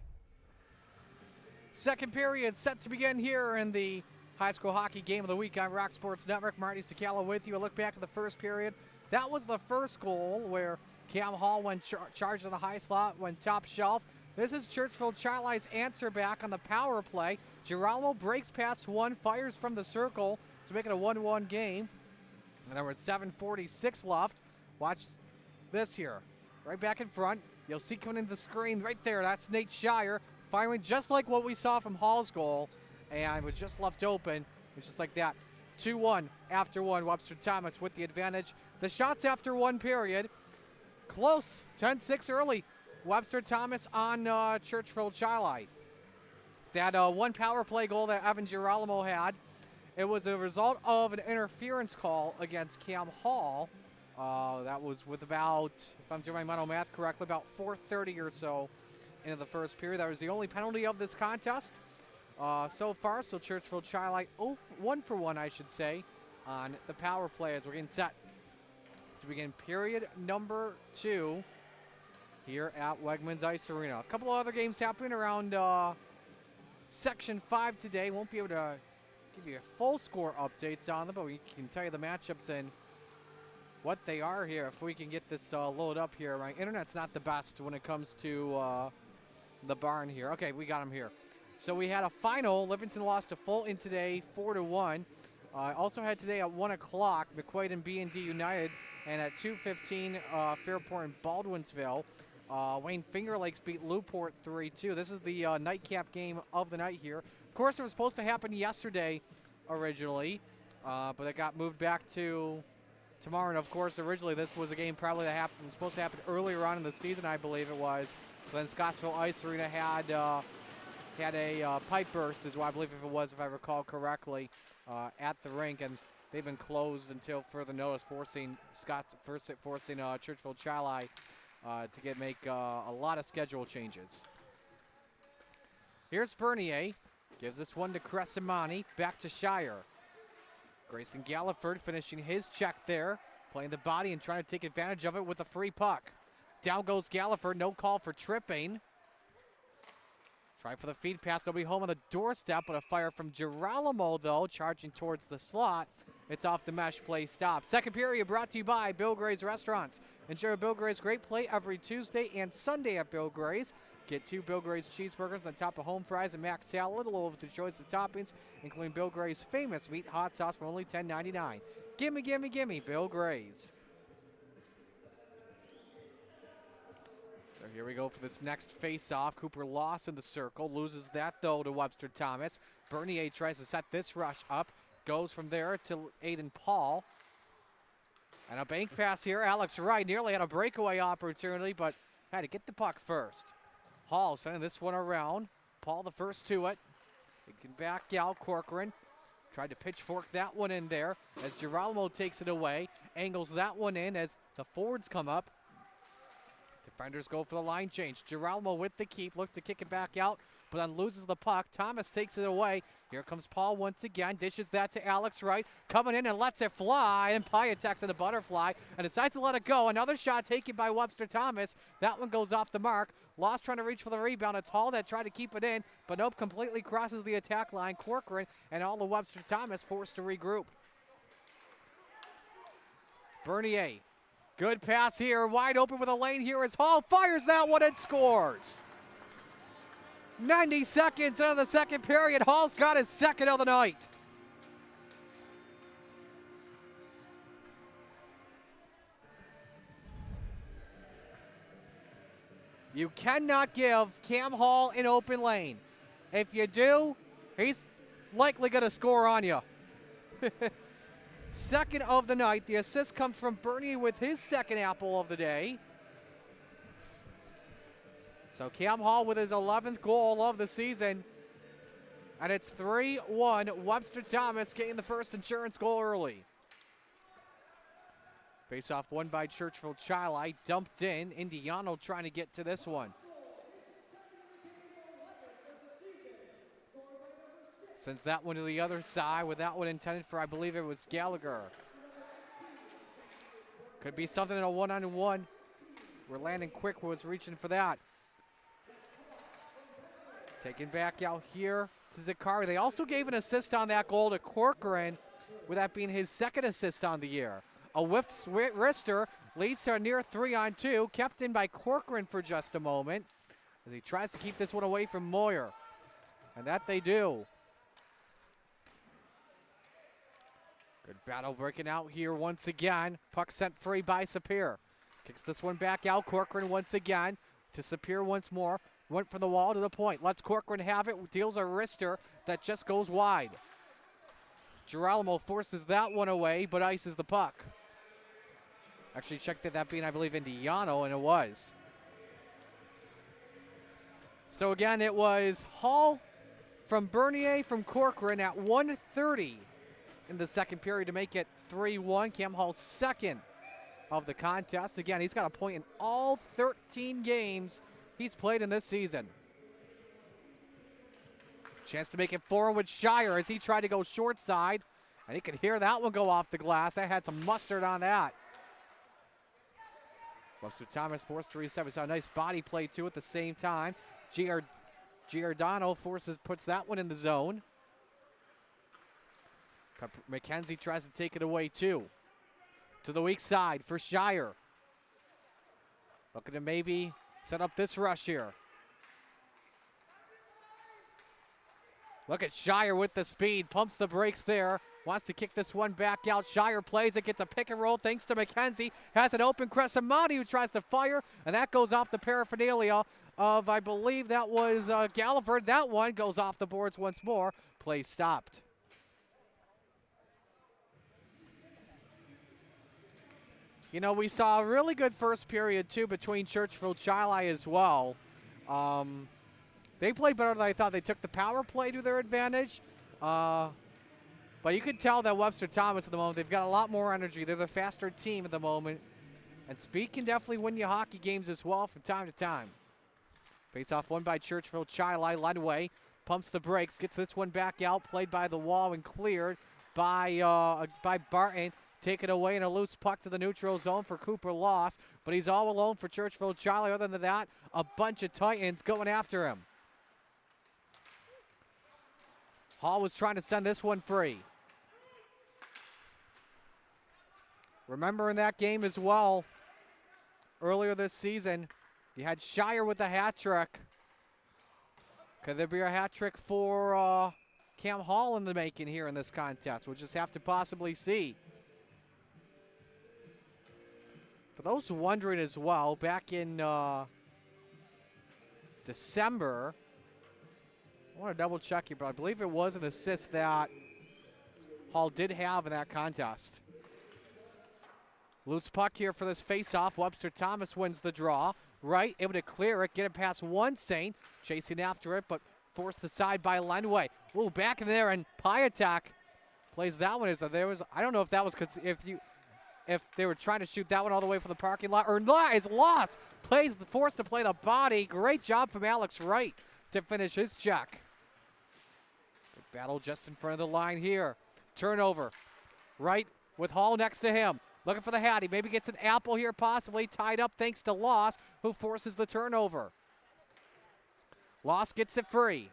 Second period set to begin here in the high school hockey game of the week on Rock Sports Network. Marty Sakala with you. A look back at the first period. That was the first goal where Cam Hall went charged on the high slot, went top shelf. This is Churchville Chili's answer back on the power play. Girolamo breaks past one, fires from the circle to make it a 1-1 game. And there were 7:46 left. Watch this here. Right back in front. You'll see coming into the screen right there. That's Nate Shire firing just like what we saw from Hall's goal. And was just left open. It's just like that. 2-1 after one. Webster Thomas with the advantage. The shots after one period. Close. 10-6 early. Webster Thomas on Churchville Chili. That one power play goal that Evan Girolamo had, it was a result of an interference call against Cam Hall. That was with about, if I'm doing my mental math correctly, about 4:30 or so into the first period. That was the only penalty of this contest so far. So Churchville Chili 1 for 1, I should say, on the power play as we're getting set to begin period number 2 here at Wegmans Ice Arena. A couple of other games happening around Section 5 today. Won't be able to give you full score updates on them, but we can tell you the matchups and what they are here if we can get this load up here. My internet's not the best when it comes to the barn here. Okay, we got them here. So we had a final. Livingston lost to Fulton today, 4-1. Also had today at 1 o'clock, McQuaid and B&D United, and at 2:15, Fairport and Baldwinsville. Wayne Finger Lakes beat Newport 3-2. This is the nightcap game of the night here. Of course, it was supposed to happen yesterday originally, but it got moved back to tomorrow. And of course, originally this was a game probably that was supposed to happen earlier on in the season, I believe it was. But then Scottsville Ice Arena had a pipe burst, is what I believe it was, if I recall correctly, at the rink, and they've been closed until further notice, forcing Churchville Chili to make a lot of schedule changes. Here's Bernier. Gives this one to Crescimani. Back to Shire. Grayson Galliford finishing his check there, playing the body and trying to take advantage of it with a free puck. Down goes Galliford, no call for tripping. Trying for the feed pass, nobody home on the doorstep, but a fire from Girolamo, though, charging towards the slot. It's off the mesh, play stop. Second period brought to you by Bill Gray's Restaurants. Enjoy Bill Gray's great play every Tuesday and Sunday at Bill Gray's. Get 2 Bill Gray's cheeseburgers on top of home fries and mac salad, along with the choice of toppings, including Bill Gray's famous meat hot sauce for only $10.99. Gimme, gimme, gimme, Bill Gray's. So here we go for this next face-off. Cooper lost in the circle, loses that though to Webster Thomas. Bernier tries to set this rush up, goes from there to Aiden Paul. And a bank pass here. Alex Wright nearly had a breakaway opportunity, but had to get the puck first. Hall sending this one around. Paul the first to it. He can back out. Corcoran tried to pitchfork that one in there as Girolamo takes it away. Angles that one in as the forwards come up. Defenders go for the line change. Girolamo with the keep, look to kick it back out, but then loses the puck. Thomas takes it away. Here comes Paul once again, dishes that to Alex Wright, coming in and lets it fly, and Piatek's in the butterfly and decides to let it go. Another shot taken by Webster Thomas. That one goes off the mark. Lost trying to reach for the rebound. It's Hall that tried to keep it in, but nope, completely crosses the attack line. Corcoran and all the Webster Thomas forced to regroup. Bernier. Good pass here, wide open with a lane here as Hall fires that one and scores. 90 seconds into the second period, Hall's got his second of the night. You cannot give Cam Hall an open lane. If you do, he's likely going to score on you. Second of the night. The assist comes from Bernier with his second apple of the day. So Cam Hall with his 11th goal of the season. And it's 3-1. Webster Thomas getting the first insurance goal early. Face-off won by Churchville Chili. Dumped in. Indiano trying to get to this one. Sends that one to the other side with that one intended for, I believe it was Gallagher. Could be something in a one-on-one. Where Landon Quick was reaching for that. Taken back out here to Zakari. They also gave an assist on that goal to Corcoran, with that being his second assist on the year. A whiffed wrister leads to a near 3-on-2, kept in by Corcoran for just a moment as he tries to keep this one away from Moyer. And that they do. Good battle breaking out here once again. Puck sent free by Sapir. Kicks this one back out. Corcoran once again to Sapir once more. Went from the wall to the point. Lets Corcoran have it. Deals a wrister that just goes wide. Girolamo forces that one away, but ices the puck. Actually checked that being, I believe, Indiano, and it was. So again, it was Hall from Bernier from Corcoran at 1:30 in the second period to make it 3-1. Cam Hall's second of the contest. Again, he's got a point in all 13 games he's played in this season. Chance to make it forward with Shire as he tried to go short side. And he could hear that one go off the glass. That had some mustard on that. Webster Thomas forced to reset. We saw a nice body play too at the same time. Giordano puts that one in the zone. McKenzie tries to take it away too. To the weak side for Shire. Looking to maybe set up this rush here. Look at Shire with the speed, pumps the brakes there. Wants to kick this one back out. Shire plays it, gets a pick and roll thanks to McKenzie. Has an open Crescimani who tries to fire, and that goes off the paraphernalia of, I believe that was Galliford. That one goes off the boards once more. Play stopped. You know, we saw a really good first period, too, between Churchville Chili as well. They played better than I thought. They took the power play to their advantage. But you could tell that Webster Thomas at the moment, they've got a lot more energy. They're the faster team at the moment. And speed can definitely win you hockey games as well from time to time. Face-off won by Churchville Chili. Ledway pumps the brakes, gets this one back out, played by the wall and cleared. by Barton. Taken away in a loose puck to the neutral zone for Cooper Loss, but he's all alone for Churchville Charlie. Other than that, a bunch of Titans going after him. Hall was trying to send this one free. Remember in that game as well, earlier this season, you had Shire with the hat trick. Could there be a hat trick for Cam Hall in the making here in this contest? We'll just have to possibly see. For those wondering as well, back in December, I want to double check here, but I believe it was an assist that Hall did have in that contest. Loose puck here for this face-off. Webster Thomas wins the draw. Right, able to clear it, get it past one Saint, chasing after it, but forced aside by Lenway. Ooh, back in there, and Piatak plays that one. I don't know if that was if they were trying to shoot that one all the way from the parking lot, or not. It's lost. Plays the force to play the body. Great job from Alex Wright to finish his check. Good battle just in front of the line here. Turnover. Wright with Hall next to him. Looking for the Hattie. Maybe gets an apple here, possibly. Tied up thanks to Loss, who forces the turnover. Loss gets it free.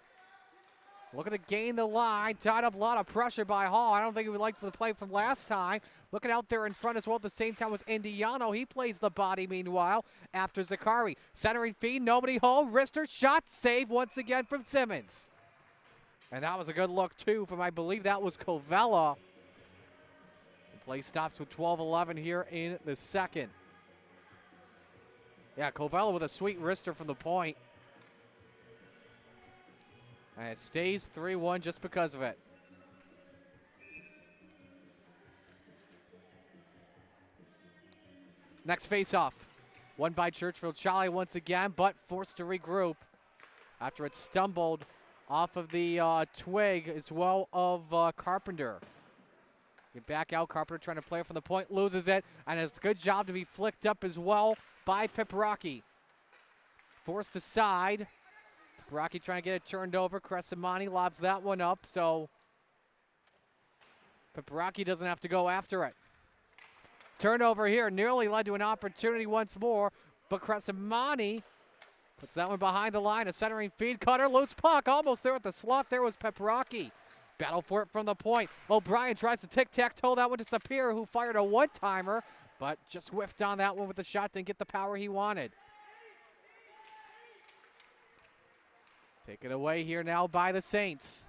Looking to gain the line. Tied up, a lot of pressure by Hall. I don't think he would like the play from last time. Looking out there in front as well at the same time was Indiano. He plays the body meanwhile after Zakari. Centering feed, nobody home. Wrister shot, save once again from Simmons. And that was a good look too from, I believe that was Covella. The play stops with 12-11 here in the second. Yeah, Covella with a sweet wrister from the point. And it stays 3-1 just because of it. Next face-off. Won by Churchville Charlie once again, but forced to regroup after it stumbled off of the twig as well of Carpenter. Get back out. Carpenter trying to play from the point, loses it, and it's a good job to be flicked up as well by Piparaki. Forced aside. Piparaki trying to get it turned over. Crescimani lobs that one up, so Piparaki doesn't have to go after it. Turnover here nearly led to an opportunity once more, but Crescimani puts that one behind the line. A centering feed cutter, loose puck, almost there at the slot. There was Piparaki. Battle for it from the point. O'Brien tries to tic-tac-toe that one to Sapir, who fired a one-timer, but just whiffed on that one with the shot, didn't get the power he wanted. Taken away here now by the Saints.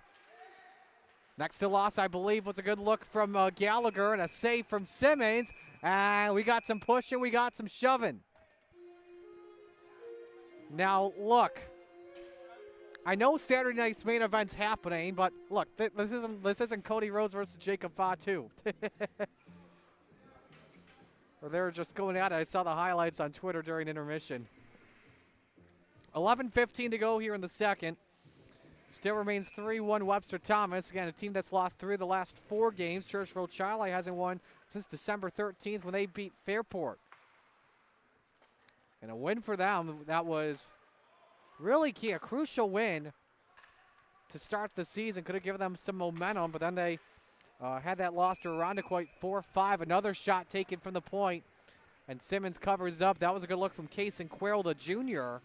Next to Loss, I believe, was a good look from Gallagher and a save from Simmons. And we got some pushing, we got some shoving. Now, look. I know Saturday night's main event's happening, but look, this isn't Cody Rose versus Jacob Fatu. Or they were just going at it. I saw the highlights on Twitter during intermission. 11:15 to go here in the second. Still remains 3-1 Webster Thomas. Again, a team that's lost 3 of the last 4 games. Churchville Charlie hasn't won since December 13th when they beat Fairport. And a win for them that was really key, a crucial win to start the season. Could have given them some momentum, but then they had that loss to Irondequoit 4-5. Another shot taken from the point, and Simmons covers up. That was a good look from Case and Quirrell, the junior.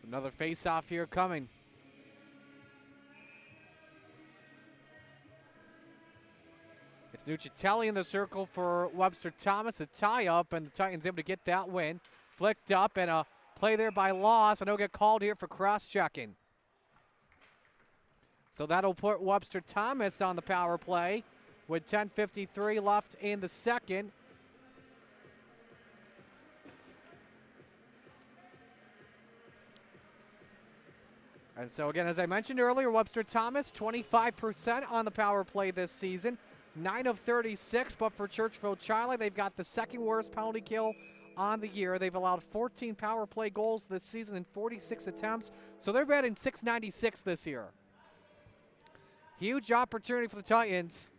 So another face-off here coming. It's Nucitelli in the circle for Webster Thomas, a tie-up, and the Titans able to get that win. Flicked up, and a play there by Loss, and he'll get called here for cross-checking. So that'll put Webster Thomas on the power play with 10:53 left in the second. And so again, as I mentioned earlier, Webster Thomas, 25% on the power play this season. 9 of 36, but for Churchville Charlie, they've got the second worst penalty kill on the year. They've allowed 14 power play goals this season in 46 attempts, so they're batting .696 this year. Huge opportunity for the Titans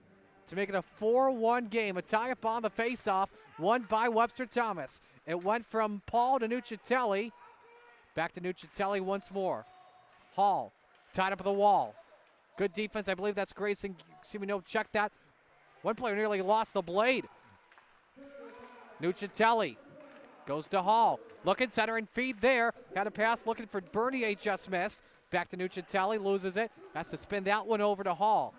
to make it a 4-1 game. A tie-up on the face-off, won by Webster Thomas. It went from Paul to Nucitelli. Back to Nucitelli once more. Hall tied up at the wall. Good defense. I believe that's Grayson. No, check that. One player nearly lost the blade. Nucitelli goes to Hall. Looking, center and feed there. Had a pass looking for Bernier, just missed. Back to Nucitelli, loses it. Has to spin that one over to Hall.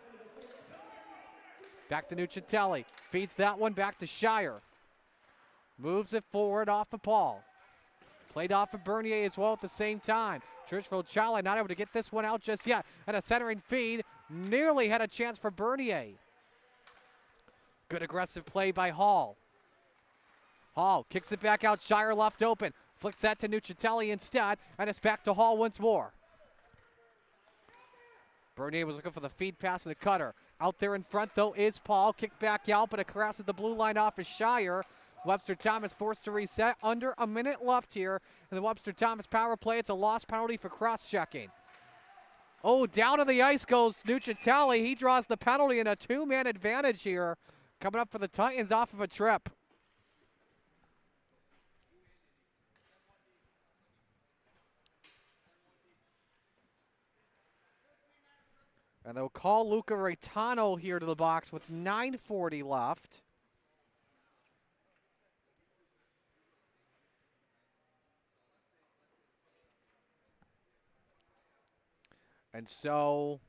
Back to Nucitelli. Feeds that one back to Shire. Moves it forward off of Paul. Played off of Bernier as well at the same time. Churchville Chile not able to get this one out just yet. And a centering feed. Nearly had a chance for Bernier. Good aggressive play by Hall. Hall kicks it back out. Shire left open. Flicks that to Nucitelli instead. And it's back to Hall once more. Bernier was looking for the feed pass and the cutter. Out there in front, though, is Paul. Kicked back out, but it crosses the blue line off of Shire. Webster Thomas forced to reset. Under a minute left here in the Webster Thomas power play. It's a lost penalty for cross-checking. Oh, down to the ice goes Nucitelli. He draws the penalty in a two-man advantage here. Coming up for the Titans off of a trip. And they'll call Luca Reitano here to the box with 9:40 left. And so,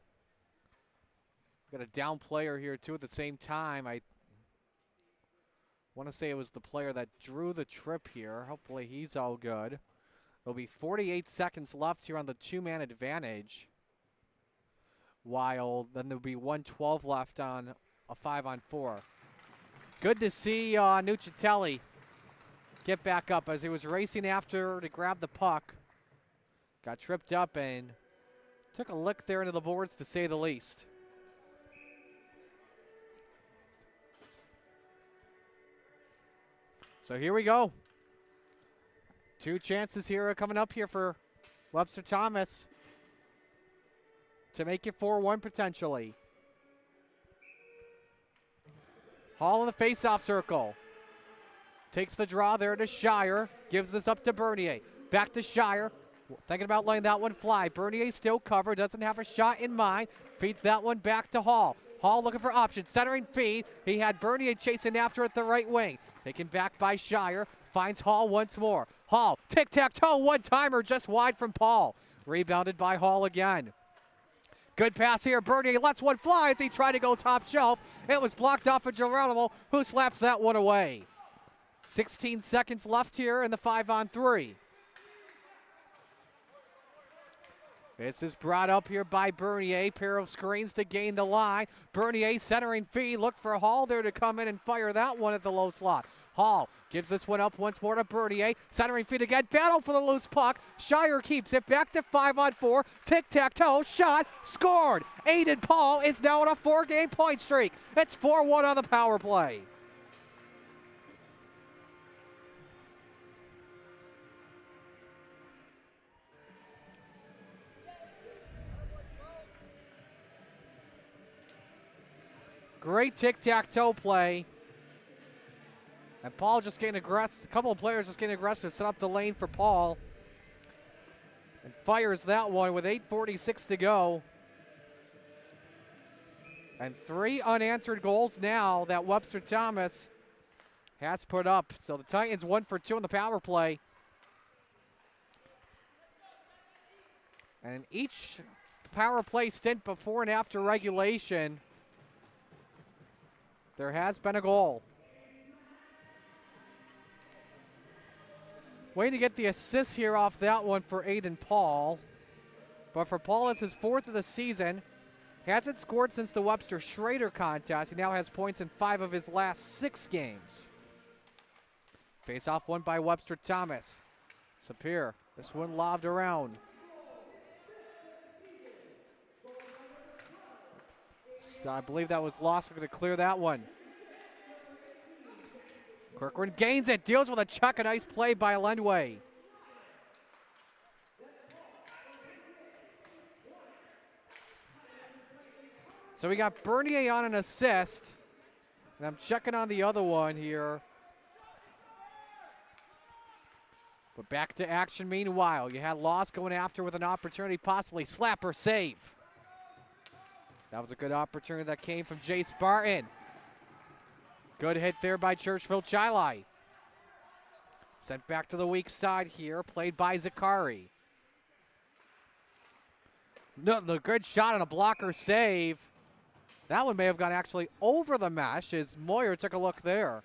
got a down player here too at the same time. I want to say it was the player that drew the trip here. Hopefully he's all good. There'll be 48 seconds left here on the two-man advantage. While then there'll be 1:12 left on a 5-on-4. Good to see Nucitelli get back up as he was racing after to grab the puck. Got tripped up and took a lick there into the boards, to say the least. So here we go. Two chances here coming up here for Webster Thomas to make it 4-1 potentially. Hall in the face-off circle. Takes the draw there to Shire. Gives this up to Bernier. Back to Shire. Thinking about letting that one fly. Bernier still covered. Doesn't have a shot in mind. Feeds that one back to Hall. Hall looking for options. Centering feed. He had Bernier chasing after at the right wing. Taken back by Shire. Finds Hall once more. Hall, tic-tac-toe, one-timer just wide from Paul. Rebounded by Hall again. Good pass here. Bernier lets one fly as he tried to go top shelf. It was blocked off of Geronimo, who slaps that one away. 16 seconds left here in the 5-on-3. This is brought up here by Bernier. Pair of screens to gain the line. Bernier centering feed. Look for Hall there to come in and fire that one at the low slot. Hall gives this one up once more to Bernier. Centering feed again. Battle for the loose puck. Shire keeps it back to 5-on-4. Tic-tac-toe. Shot. Scored. Aiden Paul is now on a 4-game point streak. It's 4-1 on the power play. Great tic-tac-toe play. And Paul just getting aggressive. A couple of players just getting aggressive. Set up the lane for Paul. And fires that one with 8:46 to go. And 3 unanswered goals now that Webster Thomas has put up. So the Titans 1 for 2 on the power play. And each power play stint before and after regulation, there has been a goal. Way to get the assist here off that one for Aiden Paul. But for Paul, it's his 4th of the season. Hasn't scored since the Webster Schrader contest. He now has points in 5 of his last 6 games. Face-off won by Webster Thomas. Sapir, this one lobbed around. So I believe that was lost. We're going to clear that one. Corcoran gains it, deals with a chuck. A nice play by Lendway. So we got Bernier on an assist. And I'm checking on the other one here. But back to action meanwhile. You had Loss going after with an opportunity, possibly slap or save. That was a good opportunity that came from Jace Barton. Good hit there by Churchville Chilai. Sent back to the weak side here, played by Zakari. No, the good shot and a blocker save. That one may have gone actually over the mesh as Moyer took a look there.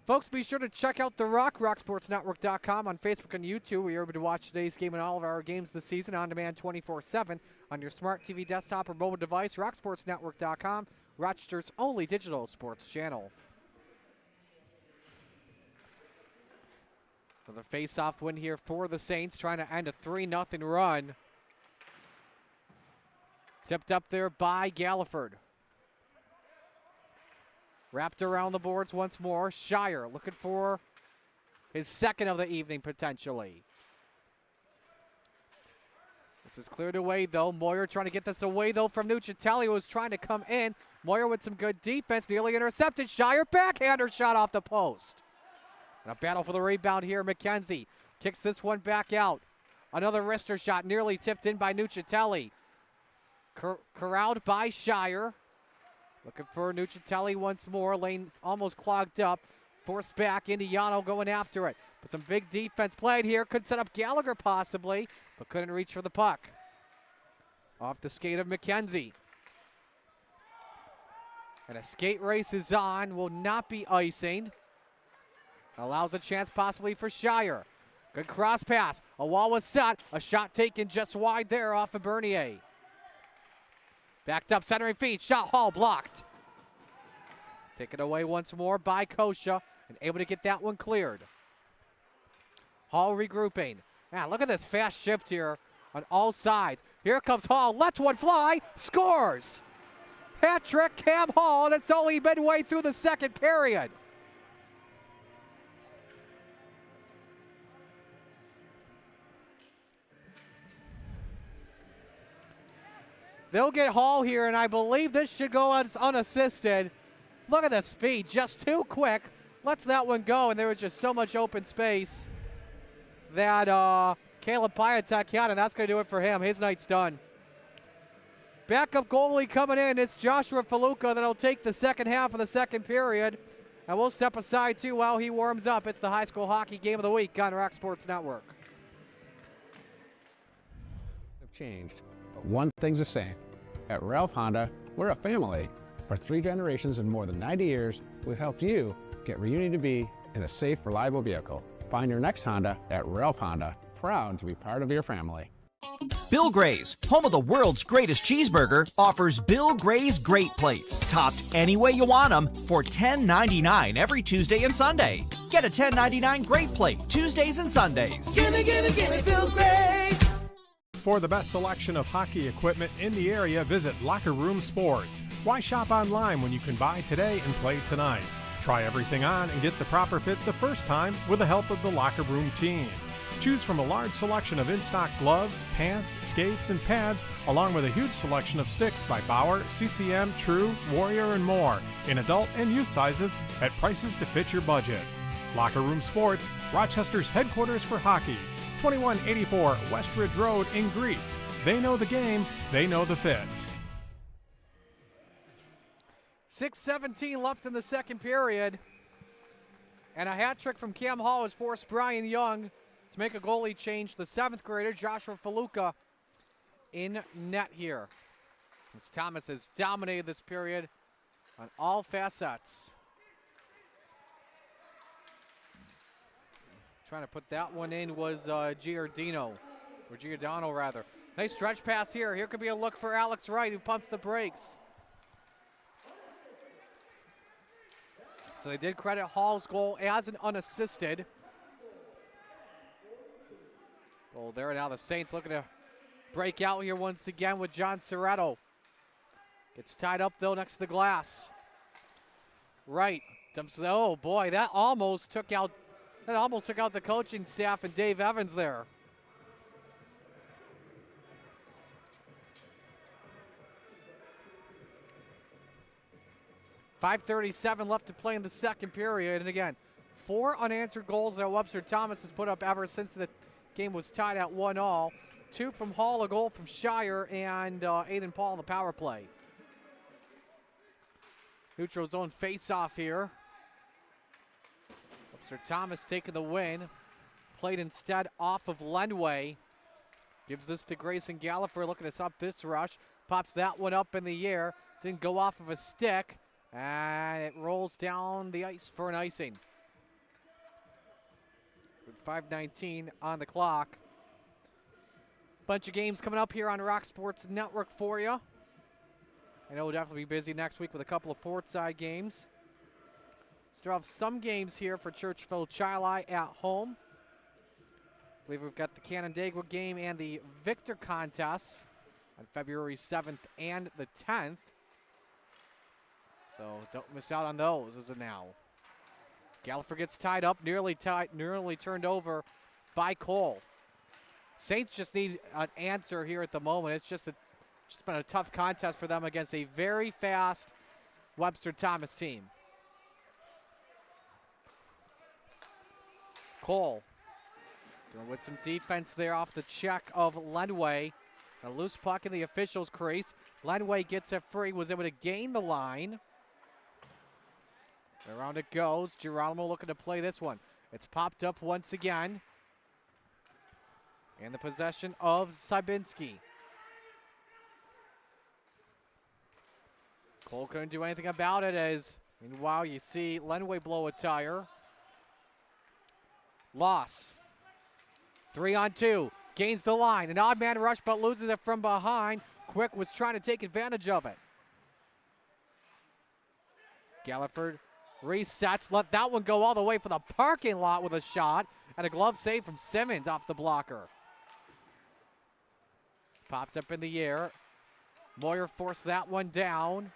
Folks, be sure to check out The Rock, rocksportsnetwork.com, on Facebook and YouTube, where you're able to watch today's game and all of our games this season on demand 24/7 on your smart TV, desktop, or mobile device. rocksportsnetwork.com, Rochester's only digital sports channel. So the face-off win here for the Saints, trying to end a 3-0 run. Tipped up there by Galliford. Wrapped around the boards once more. Shire looking for his second of the evening potentially. This is cleared away though. Moyer trying to get this away though from Nucitelli, who was trying to come in. Moyer with some good defense, nearly intercepted. Shire backhander shot off the post. And a battle for the rebound here. McKenzie kicks this one back out. Another wrister shot nearly tipped in by Nucitelli. Corralled by Shire. Looking for Nucitelli once more. Lane almost clogged up. Forced back. Indiano going after it. But some big defense played here. Could set up Gallagher possibly, but couldn't reach for the puck. Off the skate of McKenzie. And a skate race is on. Will not be icing. Allows a chance possibly for Shire. Good cross pass. A wall was set. A shot taken just wide there off of Bernier. Backed up, centering feed, shot Hall blocked. Taken away once more by Kosha and able to get that one cleared. Hall regrouping. Man, look at this fast shift here on all sides. Here comes Hall, lets one fly, scores. Hat trick, Cam Hall, and it's only midway through the second period. They'll get Hall here, and I believe this should go unassisted. Look at the speed, just too quick. Lets that one go, and there was just so much open space that Caleb Piatek had, and that's going to do it for him. His night's done. Backup goalie coming in. It's Joshua Faluka that'll take the second half of the second period, and we'll step aside, too, while he warms up. It's the high school hockey game of the week on Rock Sports Network. Have changed. But one thing's the same. At Ralph Honda, we're a family. For 3 generations and more than 90 years, we've helped you get where you need to be in a safe, reliable vehicle. Find your next Honda at Ralph Honda. Proud to be part of your family. Bill Gray's, home of the world's greatest cheeseburger, offers Bill Gray's Great Plates, topped any way you want them, for $10.99 every Tuesday and Sunday. Get a $10.99 Great Plate Tuesdays and Sundays. Gimme, gimme, gimme Bill Gray's. For the best selection of hockey equipment in the area, visit Locker Room Sports. Why shop online when you can buy today and play tonight? Try everything on and get the proper fit the first time with the help of the Locker Room team. Choose from a large selection of in-stock gloves, pants, skates, and pads, along with a huge selection of sticks by Bauer, CCM, True, Warrior, and more, in adult and youth sizes at prices to fit your budget. Locker Room Sports, Rochester's headquarters for hockey. 2184 Westridge Road in Greece. They know the game, they know the fit. 6:17 left in the second period. And a hat trick from Cam Hall has forced Brian Young to make a goalie change. The 7th grader, Joshua Faluka, in net here. As Thomas has dominated this period on all facets. Trying to put that one in was Giordano rather. Nice stretch pass here. Here could be a look for Alex Wright, who pumps the brakes. So they did credit Hall's goal as an unassisted. Goal there. Now the Saints looking to break out here once again with John Soretto. Gets tied up though next to the glass. Right. Oh boy, that almost took out the coaching staff and Dave Evans there. .537 left to play in the second period. And again, 4 unanswered goals that Webster Thomas has put up ever since the game was tied at 1-all. 2 from Hall, a goal from Shire, and Aiden Paul on the power play. Neutral zone face-off here. Webster Thomas taking the win. Played instead off of Lenway. Gives this to Grayson Gallagher, looking to stop this rush. Pops that one up in the air. Didn't go off of a stick. And it rolls down the ice for an icing. With 5:19 on the clock. Bunch of games coming up here on Rock Sports Network for you. I know we'll definitely be busy next week with a couple of Portside games. Still have some games here for Churchville Chili at home. I believe we've got the Canandaigua game and the Victor contest on February 7th and the 10th. So don't miss out on those as of now. Gallagher gets tied up, nearly turned over by Cole. Saints just need an answer here at the moment. It's just been a tough contest for them against a very fast Webster Thomas team. Cole doing with some defense there off the check of Lenway. A loose puck in the officials' crease. Lenway gets it free, was able to gain the line. Around it goes. Geronimo looking to play this one. It's popped up once again. And the possession of Sabinski. Cole couldn't do anything about it as, meanwhile, you see Lenway blow a tire. Loss. 3-on-2. Gains the line. An odd man rush, but loses it from behind. Quick was trying to take advantage of it. Gallagher resets. Let that one go all the way for the parking lot with a shot. And a glove save from Simmons off the blocker. Popped up in the air. Moyer forced that one down.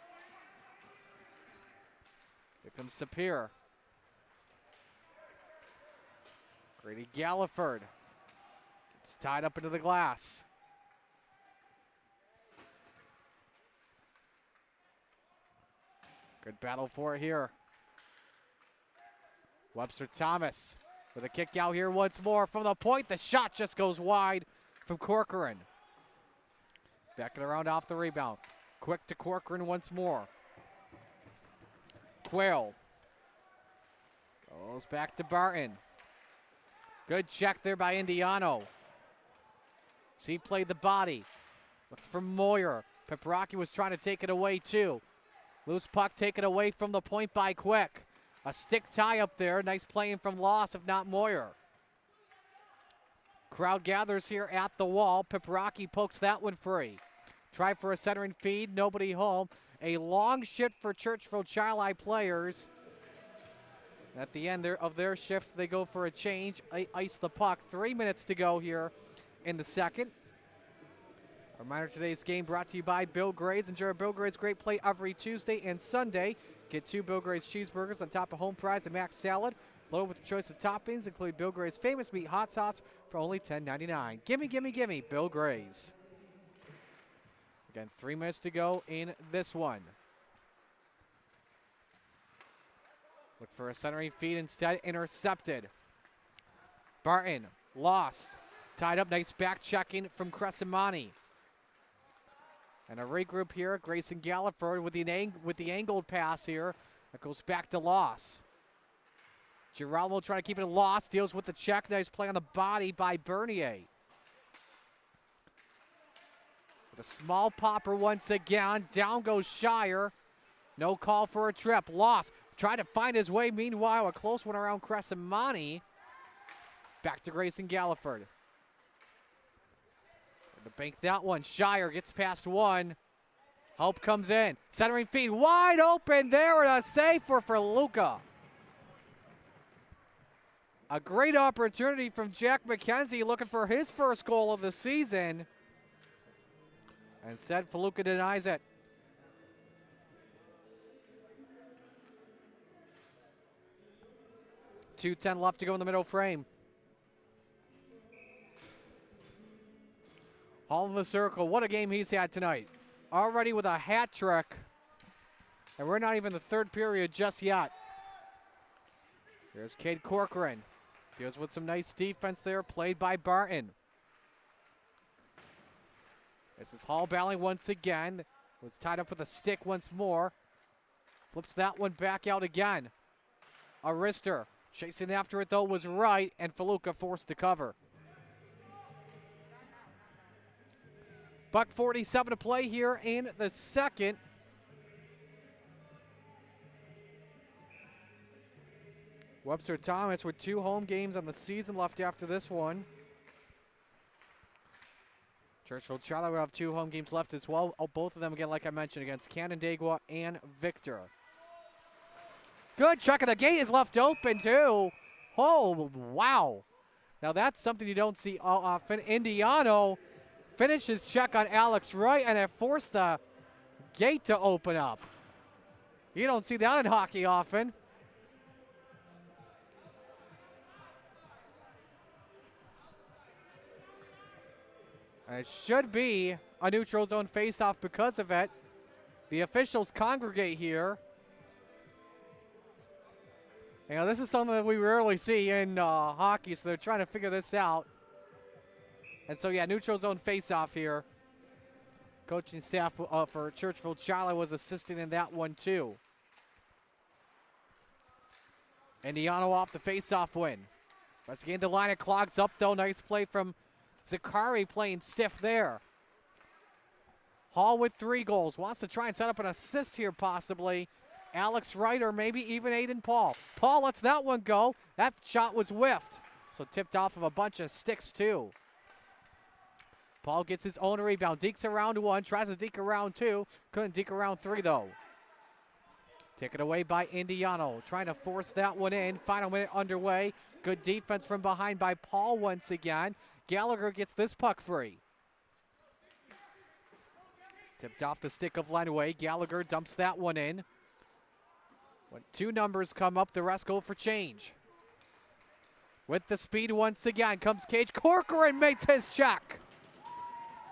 Here comes Sapir. Grady Galliford. It's tied up into the glass. Good battle for it here. Webster Thomas with a kick out here once more from the point. The shot just goes wide from Corcoran. Backing around off the rebound. Quick to Corcoran once more. Quayle goes back to Barton. Good check there by Indiano. See, played the body. Looked for Moyer. Peperaki was trying to take it away too. Loose puck taken away from the point by Quick. A stick tie up there. Nice playing from Loss, if not Moyer. Crowd gathers here at the wall. Peperaki pokes that one free. Try for a centering feed. Nobody home. A long shift for Churchville Chili players. At the end of their shift, they go for a change. Ice the puck. 3 minutes to go here in the second. A reminder, today's game brought to you by Bill Gray's. Enjoy Bill Gray's great play every Tuesday and Sunday. Get 2 Bill Gray's cheeseburgers on top of home fries and mac salad. Loaded with a choice of toppings, include Bill Gray's famous meat hot sauce for only $10.99. Gimme, gimme, gimme, Bill Gray's. Again, 3 minutes to go in this one. Look for a centering feed, instead intercepted. Barton, loss. Tied up, nice back checking from Crescimani. And a regroup here, Grayson Gallagher with the angled pass here. That goes back to Loss. Giralmo trying to keep it Loss, deals with the check. Nice play on the body by Bernier. With a small popper once again. Down goes Shire. No call for a trip. Loss trying to find his way. Meanwhile, a close one around Crescimani. Back to Grayson Gallagher. To bank that one. Shire gets past one. Hope comes in. Centering feed wide open there, and a save for Luca. A great opportunity from Jack McKenzie looking for his first goal of the season. Instead, Faluca denies it. .210 left to go in the middle frame. Hall in the circle. What a game he's had tonight. Already with a hat trick. And we're not even in the third period just yet. Here's Cade Corcoran. Deals with some nice defense there, played by Barton. This is Hall battling once again. Was tied up with a stick once more. Flips that one back out again. Arister chasing after it though was right, and Faluka forced to cover. Buck 47 to play here in the second. Webster Thomas with 2 home games on the season left after this one. Churchville Charlie will have 2 home games left as well. Oh, both of them, again, like I mentioned, against Canandaigua and Victor. Good check of the gate is left open, too. Oh, wow. Now, that's something you don't see often. Indiano finishes check on Alex Wright, and it forced the gate to open up. You don't see that in hockey often. And it should be a neutral zone faceoff because of it. The officials congregate here. You know, this is something that we rarely see in hockey, so they're trying to figure this out. And so, yeah, neutral zone faceoff here. Coaching staff for Churchville Charlie was assisting in that one, too. Indiano off the faceoff win. Let's gain the line. It clogs up, though. Nice play from Zakari playing stiff there. Hall with 3 goals. Wants to try and set up an assist here, possibly. Alex Wright or maybe even Aiden Paul. Paul lets that one go. That shot was whiffed. So tipped off of a bunch of sticks, too. Paul gets his own rebound. Dekes around 1. Tries to deke around 2. Couldn't deke around 3, though. Taken away by Indiano. Trying to force that one in. Final minute underway. Good defense from behind by Paul once again. Gallagher gets this puck free. Tipped off the stick of Lenway. Gallagher dumps that one in. When 2 numbers come up, the rest go for change. With the speed once again comes Cage. Corcoran makes his check.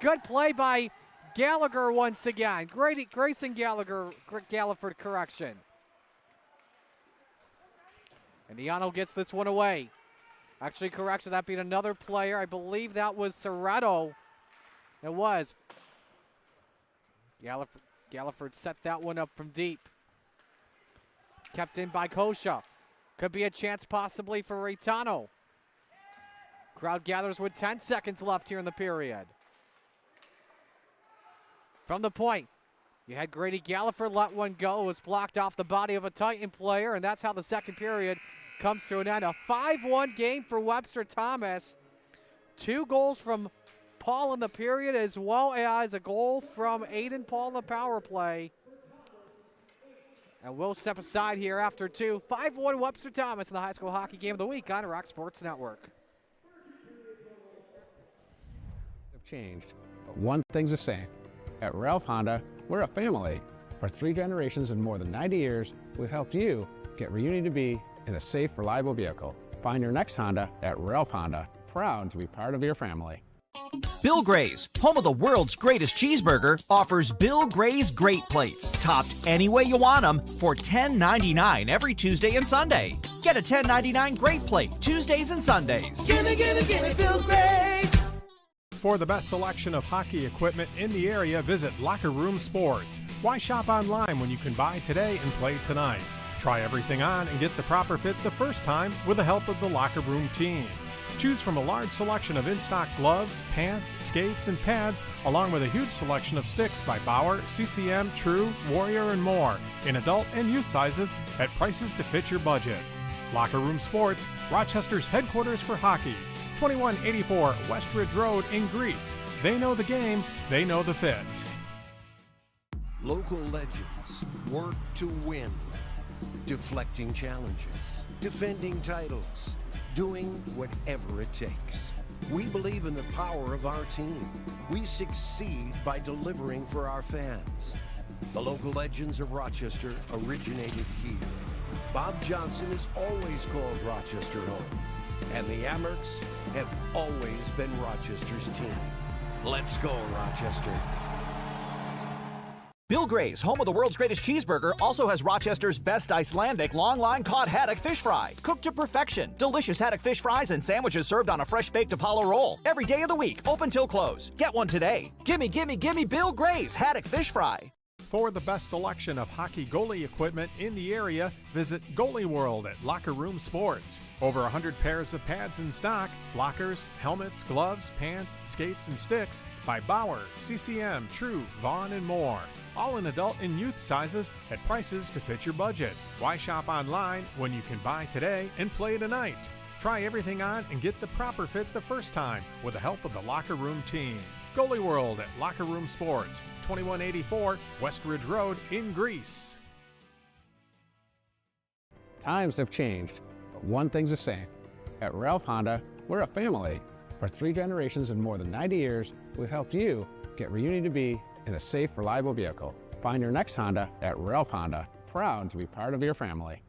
Good play by Gallagher once again. Grayson Gallagher, Galliford correction. Indiano gets this one away. Actually, correction, that being another player. I believe that was Soretto. It was. Galliford set that one up from deep. Kept in by Kosha. Could be a chance possibly for Reitano. Crowd gathers with 10 seconds left here in the period. From the point, you had Grady Galliford let one go. It was blocked off the body of a Titan player, and that's how the second period comes to an end. A 5-1 game for Webster Thomas. 2 goals from Paul in the period, as well as a goal from Aiden Paul in the power play. And we'll step aside here after 2. 5-1 Webster Thomas in the high school hockey game of the week on Rock Sports Network. Have changed, but one thing's the same. At Ralph Honda, we're a family. For 3 generations and more than 90 years, we've helped you get where you need to be in a safe, reliable vehicle. Find your next Honda at Ralph Honda. Proud to be part of your family. Bill Gray's, home of the world's greatest cheeseburger, offers Bill Gray's Great Plates, topped any way you want them, for $10.99 every Tuesday and Sunday. Get a $10.99 Great Plate Tuesdays and Sundays. Gimme, gimme, gimme Bill Gray's. For the best selection of hockey equipment in the area, visit Locker Room Sports. Why shop online when you can buy today and play tonight? Try everything on and get the proper fit the first time with the help of the Locker Room team. Choose from a large selection of in-stock gloves, pants, skates, and pads, along with a huge selection of sticks by Bauer, CCM, True, Warrior, and more, in adult and youth sizes at prices to fit your budget. Locker Room Sports, Rochester's headquarters for hockey. 2184 Westridge Road in Greece. They know the game, they know the fit. Local legends work to win. Deflecting challenges, defending titles, doing whatever it takes. We believe in the power of our team. We succeed by delivering for our fans. The local legends of Rochester originated here. Bob Johnson has always called Rochester home. And the Amerks have always been Rochester's team. Let's go, Rochester. Bill Gray's, home of the world's greatest cheeseburger, also has Rochester's best Icelandic long-line cod haddock fish fry. Cooked to perfection. Delicious haddock fish fries and sandwiches served on a fresh-baked Apollo roll. Every day of the week, open till close. Get one today. Gimme, gimme, gimme Bill Gray's haddock fish fry. For the best selection of hockey goalie equipment in the area, visit Goalie World at Locker Room Sports. Over 100 pairs of pads in stock, lockers, helmets, gloves, pants, skates, and sticks by Bauer, CCM, True, Vaughn, and more. All in adult and youth sizes at prices to fit your budget. Why shop online when you can buy today and play tonight? Try everything on and get the proper fit the first time with the help of the Locker Room team. Goalie World at Locker Room Sports, 2184 West Ridge Road in Greece. Times have changed, but one thing's the same. At Ralph Honda, we're a family. For 3 generations and more than 90 years, we've helped you get where you need to be in a safe, reliable vehicle. Find your next Honda at Ralph Honda. Proud to be part of your family.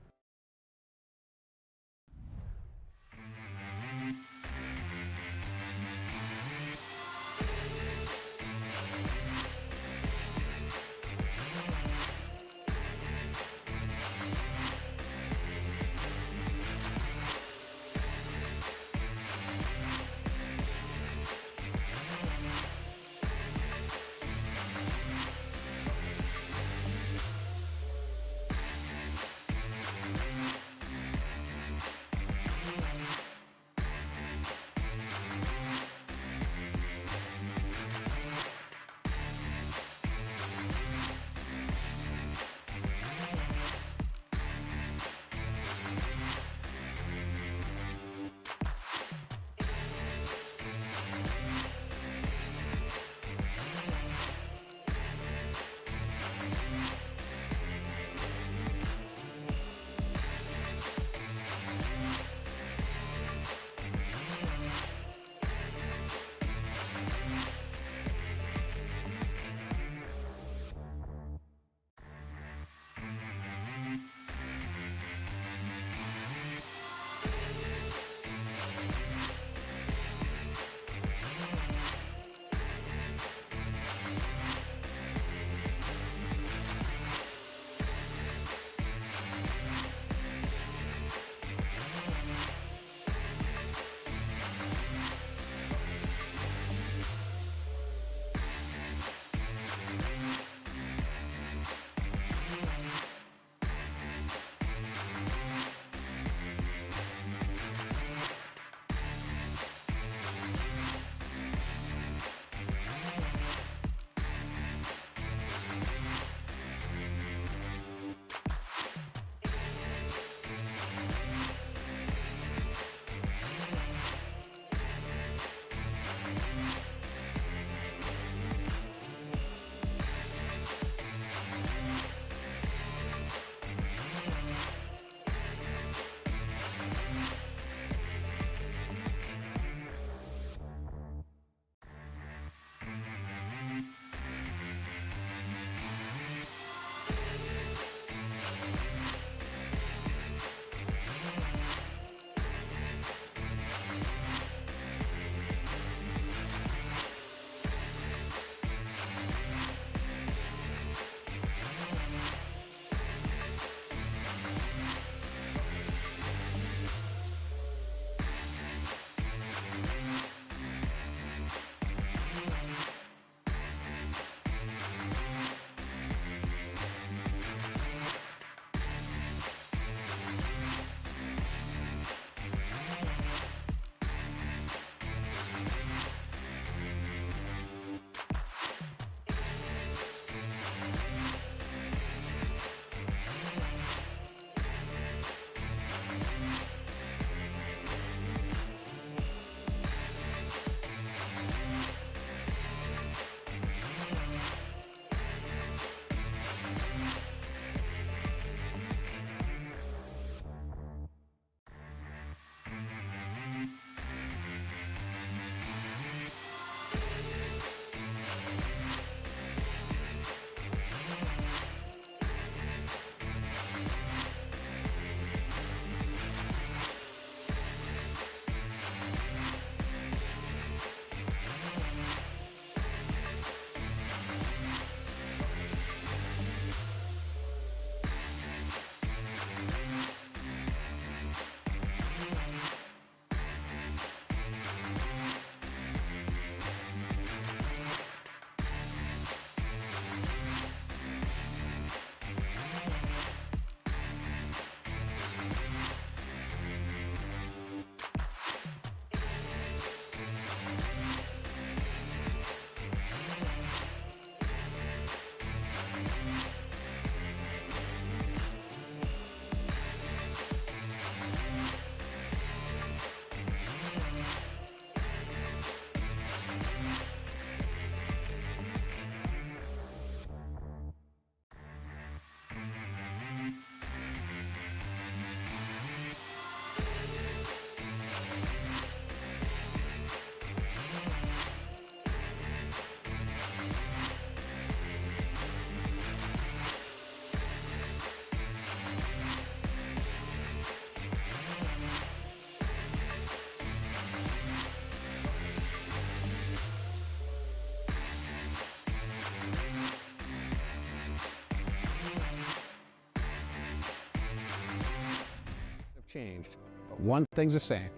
changed, but one thing's the same.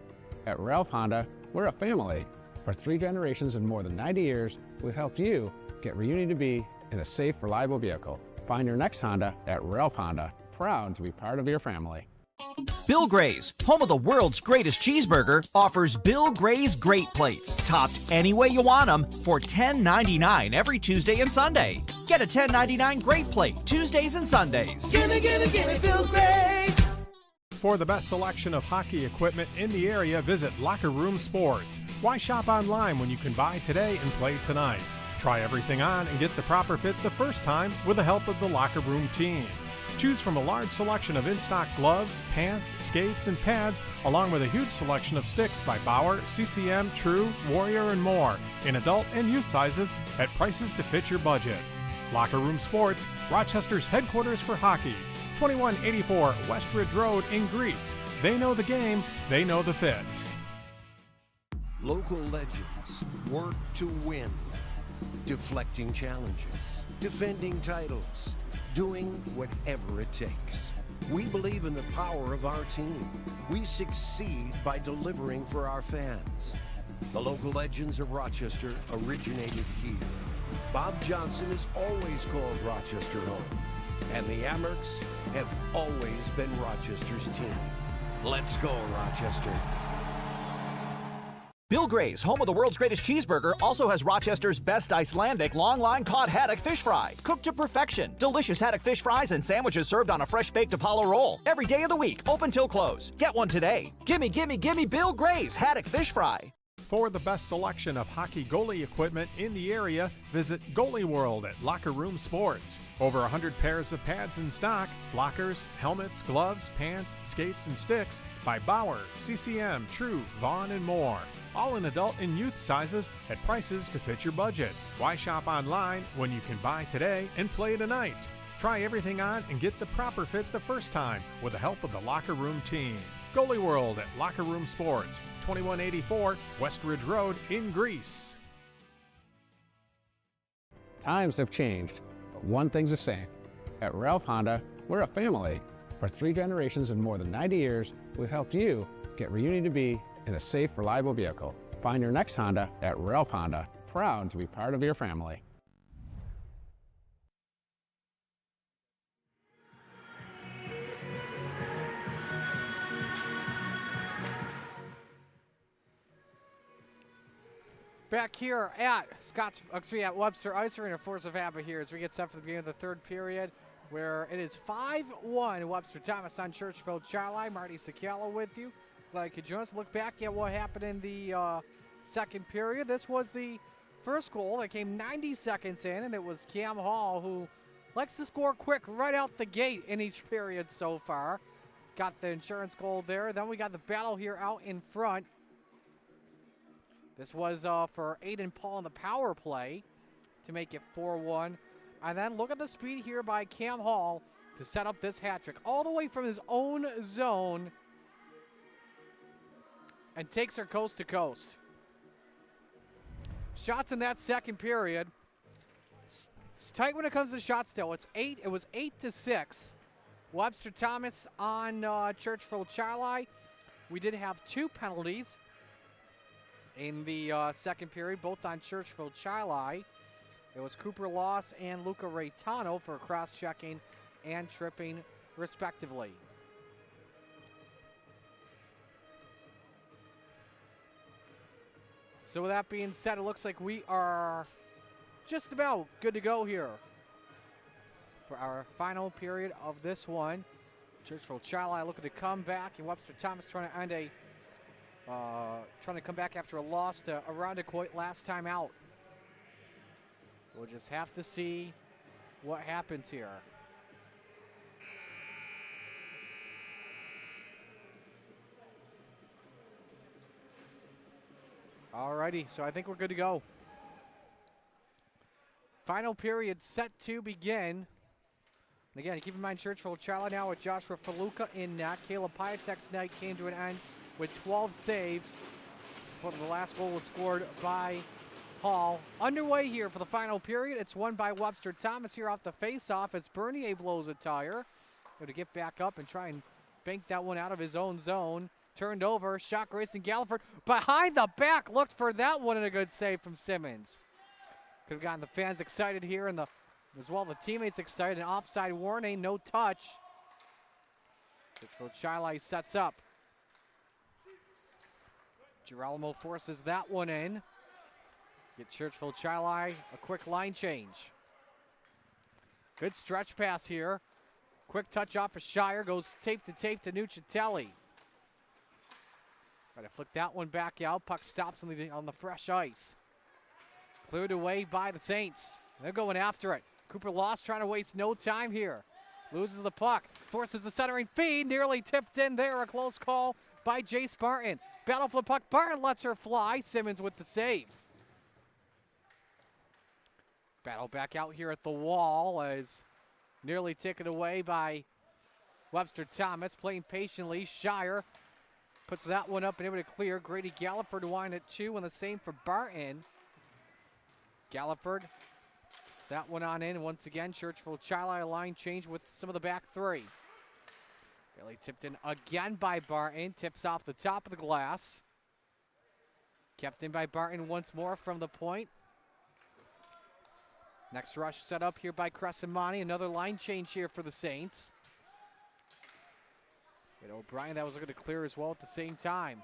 At Ralph Honda, we're a family. For 3 generations and more than 90 years, we've helped you get where you need to be in a safe, reliable vehicle. Find your next Honda at Ralph Honda. Proud to be part of your family. Bill Gray's, home of the world's greatest cheeseburger, offers Bill Gray's Great Plates, topped any way you want them, for $10.99 every Tuesday and Sunday. Get a $10.99 Great Plate Tuesdays and Sundays. Gimme, gimme, gimme Bill Gray's. For the best selection of hockey equipment in the area, visit Locker Room Sports. Why shop online when you can buy today and play tonight? Try everything on and get the proper fit the first time with the help of the Locker Room team. Choose from a large selection of in-stock gloves, pants, skates, and pads, along with a huge selection of sticks by Bauer, CCM, True, Warrior, and more, in adult and youth sizes at prices to fit your budget. Locker Room Sports, Rochester's headquarters for hockey, 2184 West Ridge Road in Greece. They know the game, they know the fit. Local legends work to win, deflecting challenges, defending titles, doing whatever it takes. We believe in the power of our team. We succeed by delivering for our fans. The local legends of Rochester originated here. Bob Johnson has always called Rochester home, and the Amerks have always been Rochester's team. Let's go, Rochester. Bill Gray's, home of the world's greatest cheeseburger, also has Rochester's best Icelandic long-line cod haddock fish fry. Cooked to perfection. Delicious haddock fish fries and sandwiches served on a fresh-baked Apollo roll. Every day of the week, open till close. Get one today. Gimme, gimme, gimme Bill Gray's haddock fish fry. For the best selection of hockey goalie equipment in the area, visit Goalie World at Locker Room Sports. Over 100 pairs of pads in stock, blockers, helmets, gloves, pants, skates, and sticks by Bauer, CCM, True, Vaughn, and more. All in adult and youth sizes at prices to fit your budget. Why shop online when you can buy today and play tonight? Try everything on and get the proper fit the first time with the help of the Locker Room team. Goalie World at Locker Room Sports, 2184 West Ridge Road in Greece. Times have changed, but one thing's the same. At Ralph Honda, we're a family. For 3 generations and more than 90 years, we've helped you get where you need to be in a safe, reliable vehicle. Find your next Honda at Ralph Honda. Proud to be part of your family. Back here at at Webster Ice Arena, force of habit here as we get set for the beginning of the third period, where it is 5-1 Webster Thomas on Churchville Charlie. Marty Sakala with you. Glad you could join us. Look back at what happened in the second period. This was the first goal that came 90 seconds in, and it was Cam Hall, who likes to score quick right out the gate in each period so far. Got the insurance goal there. Then we got the battle here out in front. This was for Aiden Paul in the power play to make it 4-1. And then look at the speed here by Cam Hall to set up this hat trick all the way from his own zone and takes her coast to coast. Shots in that second period. It's tight when it comes to shots still. It was 8-6. Webster Thomas on Churchville Charlie. We did have 2 penalties in the second period, both on Churchville Charlie. It was Cooper Loss and Luca Reitano for cross-checking and tripping, respectively. So with that being said, it looks like we are just about good to go here for our final period of this one. Churchville Charlie looking to come back, and Webster Thomas trying to end trying to come back after a loss to Irondequoit last time out. We'll just have to see what happens here. Alrighty, so I think we're good to go. Final period set to begin. And again, keep in mind Churchville Charlie now with Joshua Faluka in net. Caleb Piatek's night came to an end with 12 saves before the last goal was scored by Hall. Underway here for the final period. It's won by Webster Thomas here off the face-off as Bernier blows a tire. Going to get back up and try and banked that one out of his own zone. Turned over, shot Grayson Galliford. Behind the back, looked for that one, and a good save from Simmons. Could have gotten the fans excited here, and as well the teammates excited. An offside warning, no touch. Churchville Chili sets up. Girolamo forces that one in. Get Churchville Chili a quick line change. Good stretch pass here. Quick touch off of Shire, goes tape to Nucitelli. Try to flick that one back out. Puck stops on the fresh ice. Cleared away by the Saints. They're going after it. Cooper Lost trying to waste no time here. Loses the puck. Forces the centering feed. Nearly tipped in there. A close call by Jace Barton. Battle for the puck. Barton lets her fly. Simmons with the save. Battle back out here at the wall as nearly taken away by Webster Thomas. Playing patiently. Shire puts that one up and able to clear. Grady Galliford wine at 2, and the same for Barton. Galliford, that one on in. Once again, Churchville Chili line change with some of the back three. Really tipped in again by Barton. Tips off the top of the glass. Kept in by Barton once more from the point. Next rush set up here by Crescimani. Another line change here for the Saints. O'Brien, that was looking to clear as well at the same time.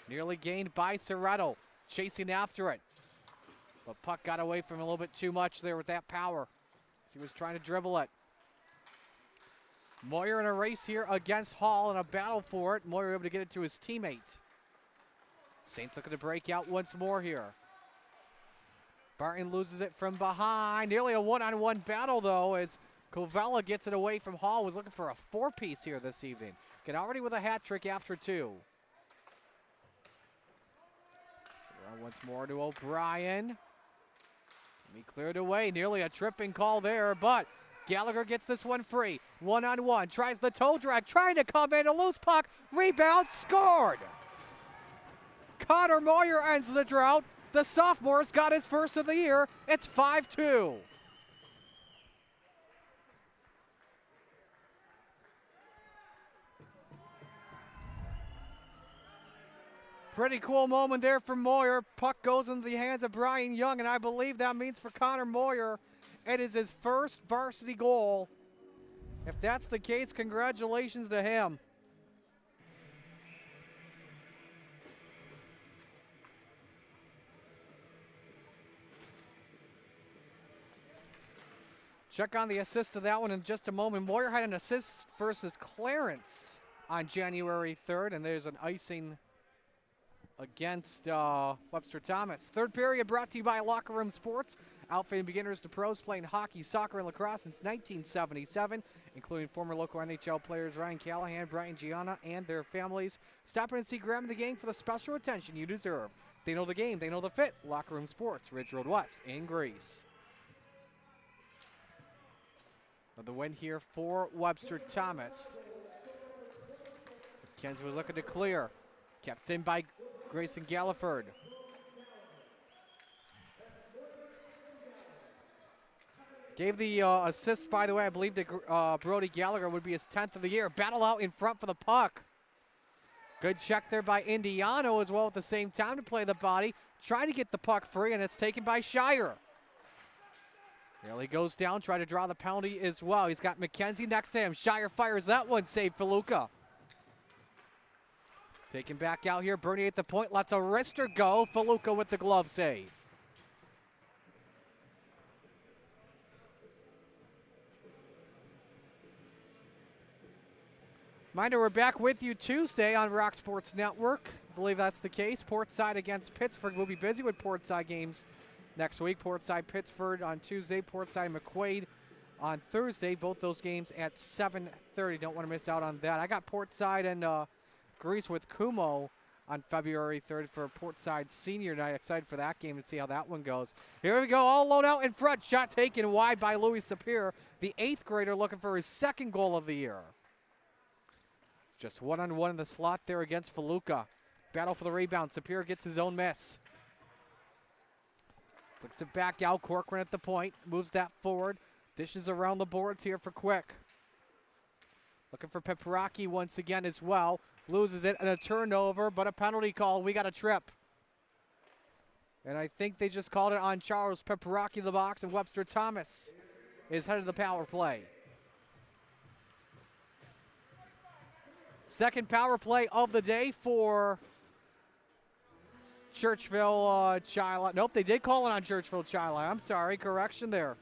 Nearly gained by Soretto. Chasing after it. But puck got away from him a little bit too much there with that power. He was trying to dribble it. Moyer in a race here against Hall in a battle for it. Moyer able to get it to his teammate. Saints looking to break out once more here. Barton loses it from behind. Nearly a one-on-one battle though as Covella gets it away from Hall. Was looking for a four-piece here this evening. Get already with a hat trick after 2. So once more to O'Brien. He cleared away. Nearly a tripping call there, but Gallagher gets this one free. One-on-one. Tries the toe drag. Trying to come in. A loose puck. Rebound. Scored. Connor Moyer ends the drought. The sophomore's got his first of the year. It's 5-2. Pretty cool moment there for Moyer. Puck goes into the hands of Brian Young, and I believe that means for Connor Moyer, it is his first varsity goal. If that's the case, congratulations to him. Check on the assist to that one in just a moment. Moyer had an assist versus Clarence on January 3rd, and there's an icing against Webster Thomas. Third period brought to you by Locker Room Sports. Outfitting beginners to pros playing hockey, soccer, and lacrosse since 1977, including former local NHL players Ryan Callahan, Brian Gianna, and their families. Stop in and see Graham and the gang for the special attention you deserve. They know the game, they know the fit. Locker Room Sports, Ridge Road West in Greece. The win here for Webster Thomas. McKenzie was looking to clear. Kept in by Grayson Galliford. Gave the assist, by the way, I believe to Brody Gallagher would be his 10th of the year. Battle out in front for the puck. Good check there by Indiano as well at the same time to play the body. Trying to get the puck free, and it's taken by Shire. Nearly goes down, try to draw the penalty as well. He's got McKenzie next to him. Shire fires that one, save Faluka. Taken back out here, Bernie at the point, lets a wrister go. Faluka with the glove save. Reminder, we're back with you Tuesday on Rock Sports Network. I believe that's the case. Portside against Pittsford. We'll be busy with Portside games next week. Portside Pittsford on Tuesday. Portside McQuaid on Thursday. Both those games at 7:30. Don't want to miss out on that. I got Portside and Greece with Kumo on February 3rd for Portside Senior Night. Excited for that game to see how that one goes. Here we go, all load out in front. Shot taken wide by Louis Sapir, the 8th grader looking for his 2nd goal of the year. Just one-on-one in the slot there against Faluka. Battle for the rebound. Sapir gets his own miss. Flicks it back out. Corcoran at the point. Moves that forward. Dishes around the boards here for Quick. Looking for Peperaki once again as well. Loses it and a turnover, but a penalty call. We got a trip. And I think they just called it on Charles Peperaki in the box, and Webster Thomas is headed to the power play. Second power play of the day for Churchville Chila. Nope, they did call it on Churchville Chila. I'm sorry, correction there.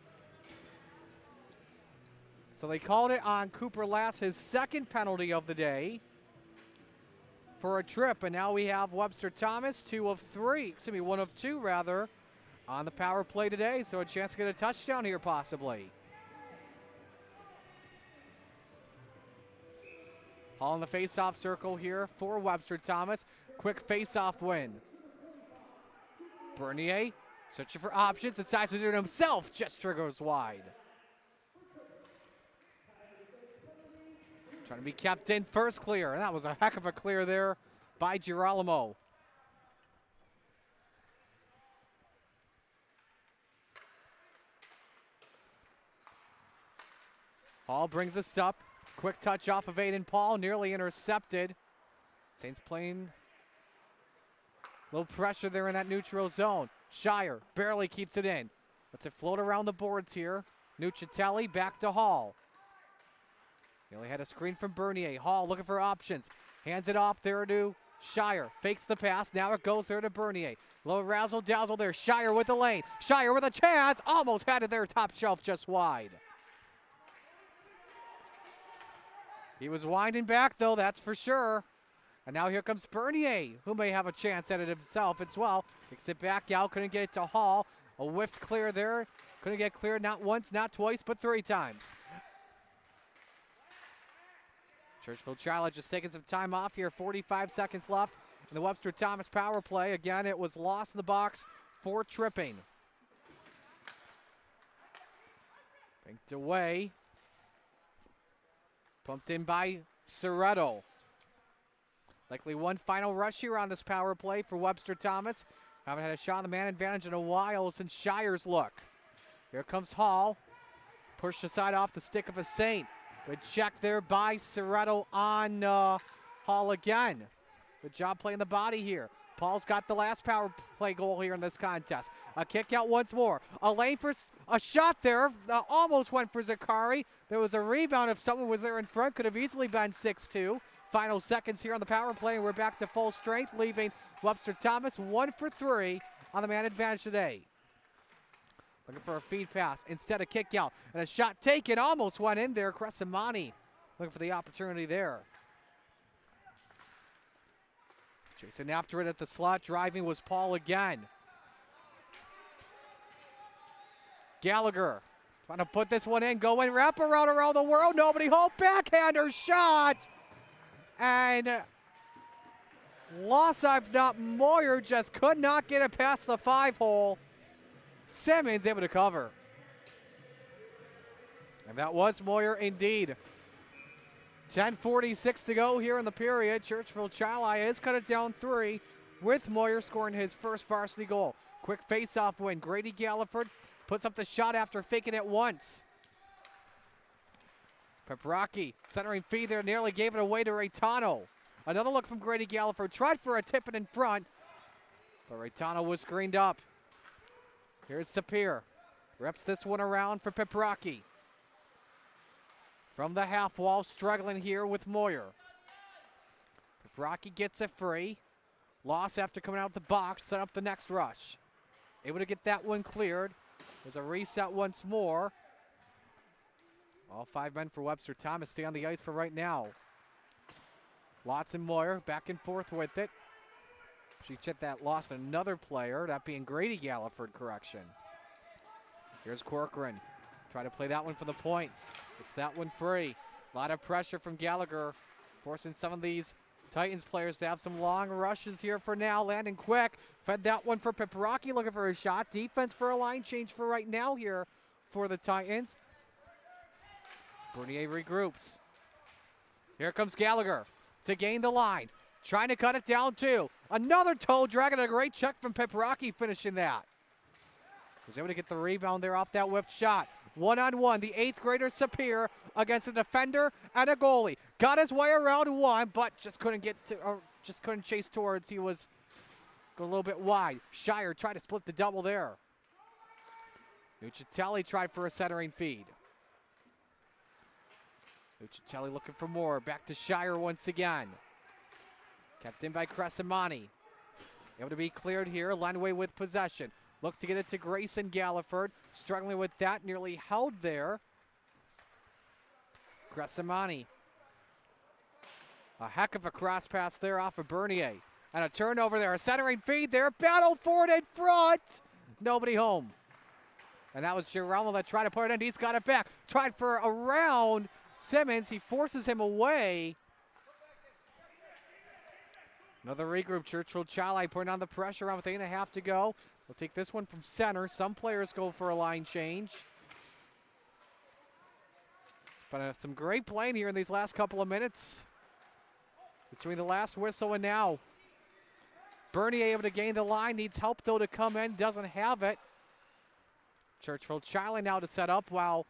So they called it on Cooper Lass, his second penalty of the day for a trip. And now we have Webster Thomas, 1 of 2 rather, on the power play today. So a chance to get a touchdown here possibly. All in the face-off circle here for Webster Thomas. Quick face-off win. Bernier searching for options, decides to do it himself, just triggers wide. Trying to be kept in, first clear, and that was a heck of a clear there by Girolamo. Hall brings us up. Quick touch off of Aiden Paul, nearly intercepted. Saints playing a little pressure there in that neutral zone. Shire barely keeps it in. Lets it float around the boards here. Nucitelli back to Hall. Nearly had a screen from Bernier. Hall looking for options. Hands it off there to Shire. Fakes the pass. Now it goes there to Bernier. Low razzle dazzle there. Shire with the lane. Shire with a chance. Almost had it there. Top shelf just wide. He was winding back though, that's for sure. And now here comes Bernier, who may have a chance at it himself as well. Kicks it back out, couldn't get it to Hall. A whiff's clear there. Couldn't get cleared not once, not twice, but 3 times. Churchville Chila just taking some time off here. 45 seconds left in the Webster Thomas power play. Again, it was lost in the box for tripping. Pinked away. Pumped in by Soretto. Likely one final rush here on this power play for Webster Thomas. Haven't had a shot on the man advantage in a while since Shire's look. Here comes Hall. Pushed aside off the stick of a Saint. Good check there by Soretto on Hall again. Good job playing the body here. Paul's got the last power play goal here in this contest. A kick out once more. A lane for a shot there. Almost went for Zakari. There was a rebound. If someone was there in front, could have easily been 6-2. Final seconds here on the power play, and we're back to full strength, leaving Webster Thomas 1 for 3 on the man advantage today. Looking for a feed pass. Instead, a kick out. And a shot taken. Almost went in there. Cresamani looking for the opportunity there. Chasing after it at the slot. Driving was Paul again. Gallagher trying to put this one in. Go in. Wrap around the world. Nobody home. Backhander shot. And Lossav, not Moyer, just could not get it past the 5-hole. Simmons able to cover. And that was Moyer indeed. 10:46 to go here in the period. Churchville Chili has cut it down 3 with Moyer scoring his first varsity goal. Quick face-off win. Grady Galliford puts up the shot after faking it once. Peperaki centering feed there, nearly gave it away to Reitano. Another look from Grady Galliford. Tried for a tip it in front, but Reitano was screened up. Here's Sapir. Reps this one around for Peperaki. From the half wall, struggling here with Moyer. Peperaki gets it free. Loss after coming out the box, set up the next rush. Able to get that one cleared. There's a reset once more. All 5 men for Webster Thomas stay on the ice for right now. Lots and Moyer back and forth with it. She checked that, lost another player, that being Grady Galliford, correction. Here's Corcoran. Try to play that one for the point. It's that one free. A lot of pressure from Gallagher, forcing some of these Titans players to have some long rushes here for now. Landing quick. Fed that one for Peperaki, looking for a shot. Defense for a line change for right now here for the Titans. Bernier regroups. Here comes Gallagher to gain the line. Trying to cut it down too. Another toe drag and a great check from Peperaki finishing that. Was able to get the rebound there off that whiffed shot. One-on-one, the 8th grader Sapir against a defender and a goalie. Got his way around one, but just couldn't get to, or just couldn't chase towards. He was a little bit wide. Shire tried to split the double there. Nucitelli tried for a centering feed. Nucitelli looking for more. Back to Shire once again. Kept in by Cresimani. Able to be cleared here. Lenway with possession. Look to get it to Grayson Galliford. Struggling with that. Nearly held there. Cresimani. A heck of a cross pass there off of Bernier. And a turnover there. A centering feed there. Battle for it in front. Nobody home. And that was Giralmo that tried to put it in. He's got it back. Tried for a round. Simmons, he forces him away. Another regroup. Churchville Chili putting on the pressure around with 8.5 to go. We'll take this one from center. Some players go for a line change. It's been some great playing here in these last couple of minutes. Between the last whistle and now. Bernier able to gain the line. Needs help, though, to come in. Doesn't have it. Churchville Chili now to set up while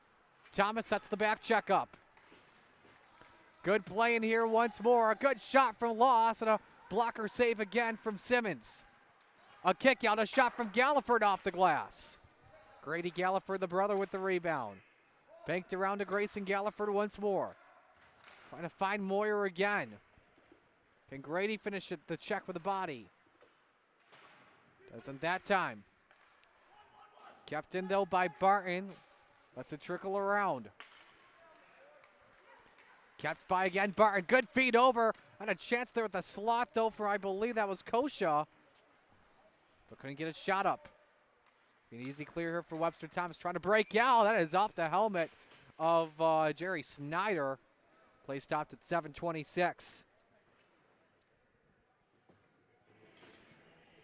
Thomas sets the back check up. Good play in here once more. A good shot from Loss and a blocker save again from Simmons. A kick out, a shot from Galliford off the glass. Grady Galliford, the brother, with the rebound. Banked around to Grayson Galliford once more. Trying to find Moyer again. Can Grady finish the check with the body? Doesn't that time. Kept in, though, by Barton. Lets it trickle around. Kept by again, Barton. Good feed over. And a chance there with the slot, though, for I believe that was Kosha. But couldn't get a shot up. An easy clear here for Webster Thomas. Trying to break out. That is off the helmet of Jerry Snyder. Play stopped at 7:26.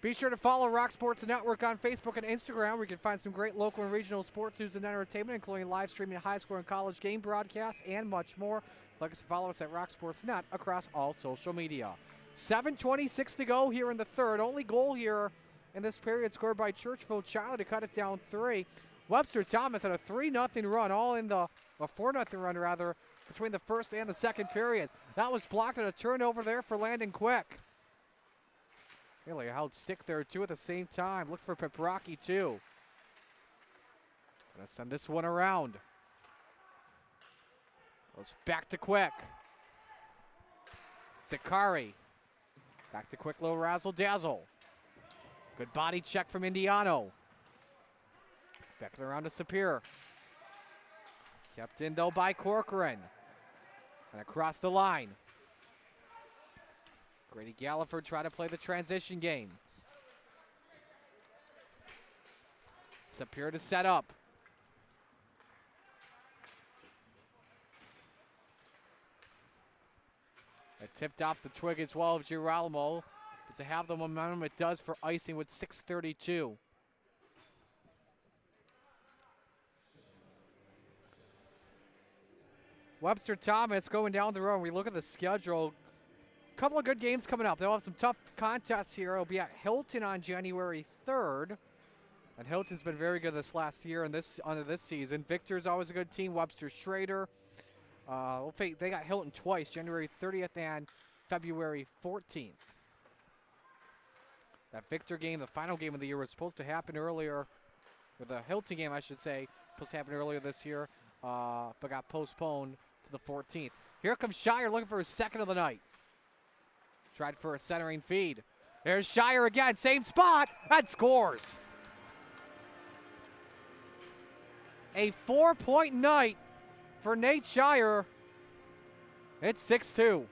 Be sure to follow Rock Sports Network on Facebook and Instagram, where you can find some great local and regional sports news and entertainment, including live streaming high school and college game broadcasts and much more. Like us and follow us at Rock Sports Net across all social media. 7:26 to go here in the third. Only goal here in this period scored by Churchville Chili to cut it down 3. Webster Thomas had a 3-0 run, all in the, a 4-0 run rather, between the first and the second periods. That was blocked and a turnover there for Landon Quick. Really held stick there too at the same time. Look for Peprocki too. Gonna send this one around. Goes back to Quick. Zakari. Back to Quick, little razzle dazzle. Good body check from Indiano. Back around to Sapir. Kept in though by Corcoran. And across the line. Grady Galliford trying to play the transition game. Sapir to set up. It tipped off the twig as well of Giralmo. To have the momentum it does for icing with 6:32. Webster Thomas going down the road. We look at the schedule. A couple of good games coming up. They'll have some tough contests here. It'll be at Hilton on January 3rd. And Hilton's been very good this last year and under this season. Victor's always a good team. Webster Schrader. They got Hilton twice, January 30th and February 14th. That Victor game, the final game of the year, was supposed to happen earlier. Or the Hilton game, I should say, supposed to happen earlier this year, but got postponed to the 14th. Here comes Shire looking for his second of the night. Tried for a centering feed. There's Shire again, same spot, and scores. A 4-point night for Nate Shire. It's 6-2.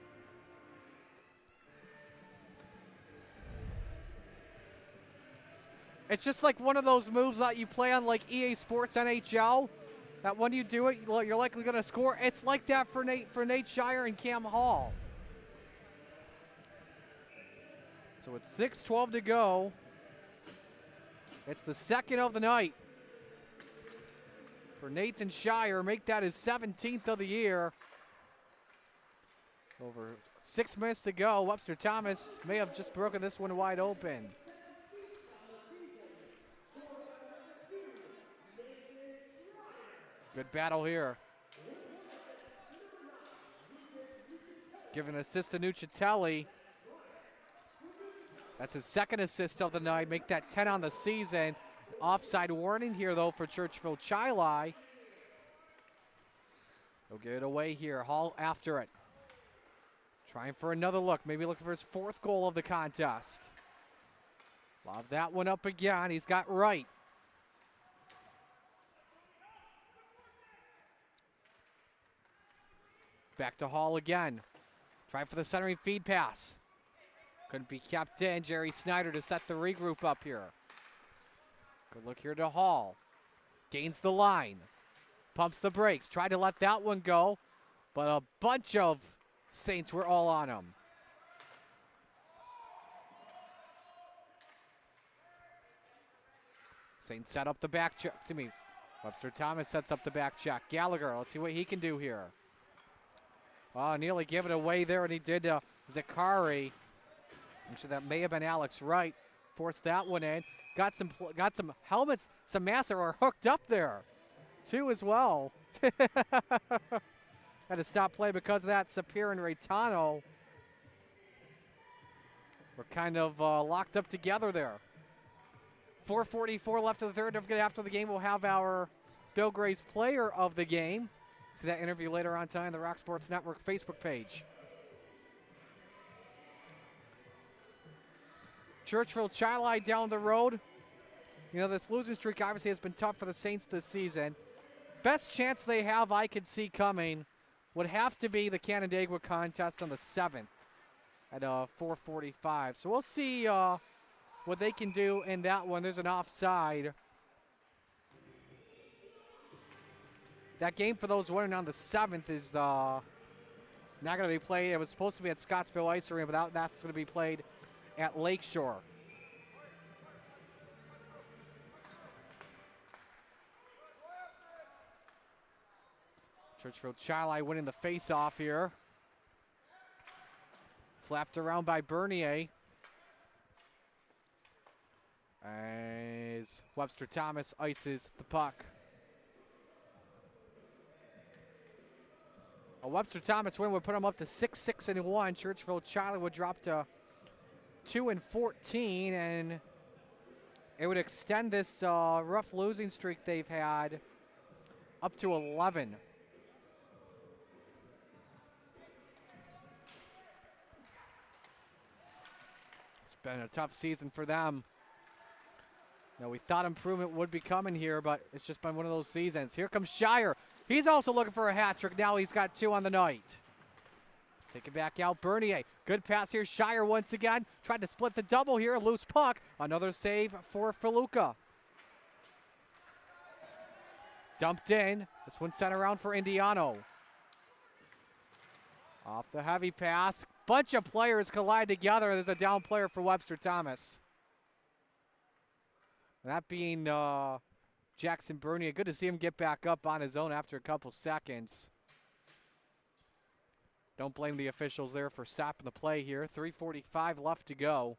It's just like one of those moves that you play on like EA Sports NHL, that when you do it, you're likely going to score. It's like that for Nate Shire and Cam Hall. So with 6:12 to go, it's the second of the night for Nathan Shire. Make that his 17th of the year. Over 6 minutes to go. Webster Thomas may have just broken this one wide open. Good battle here. Giving an assist to Nucitelli. That's his second assist of the night. Make that 10 on the season. Offside warning here, though, for Churchville Chili. He'll get it away here. Hall after it. Trying for another look. Maybe looking for his fourth goal of the contest. Lob that one up again. He's got right. Back to Hall again. Trying for the centering feed pass. Couldn't be kept in. Jerry Snyder to set the regroup up here. Good look here to Hall. Gains the line. Pumps the brakes. Tried to let that one go, but a bunch of Saints were all on him. Saints set up the back check. Excuse me. Webster Thomas sets up the back check. Gallagher, let's see what he can do here. Oh, nearly gave it away there, and he did Zakari. I'm sure that may have been Alex Wright. Forced that one in. Got some helmets. Some Massa are hooked up there, too, as well. Had to stop play because of that. Sapir and Raytano were kind of locked up together there. 4:44 left in the third. Don't forget, after the game, we'll have our Bill Gray's Player of the Game. See that interview later on tonight on the Rock Sports Network Facebook page. Churchville Chili down the road. You know, this losing streak obviously has been tough for the Saints this season. Best chance they have I could see coming would have to be the Canandaigua contest on the 7th at 4:45. So we'll see what they can do in that one. There's an offside. That game for those winning on the 7th is not going to be played. It was supposed to be at Scottsville Ice Arena, but that's going to be played at Lakeshore. Churchville Chili winning the face-off here. Slapped around by Bernier. As Webster Thomas ices the puck. A Webster Thomas win would put him up to 6-6-1. Churchville Chili would drop to 2-14, and it would extend this rough losing streak they've had up to 11. It's been a tough season for them. Now, we thought improvement would be coming here, but it's just been one of those seasons. Here comes Shire. He's also looking for a hat trick. Now he's got 2 on the night. Take it back out, Bernier. Good pass here, Shire once again. Tried to split the double here, loose puck. Another save for Feluca. Dumped in. This one sent around for Indiano. Off the heavy pass. Bunch of players collide together. There's a down player for Webster Thomas. That being Jackson Bernier. Good to see him get back up on his own after a couple seconds. Don't blame the officials there for stopping the play here. 3:45 left to go.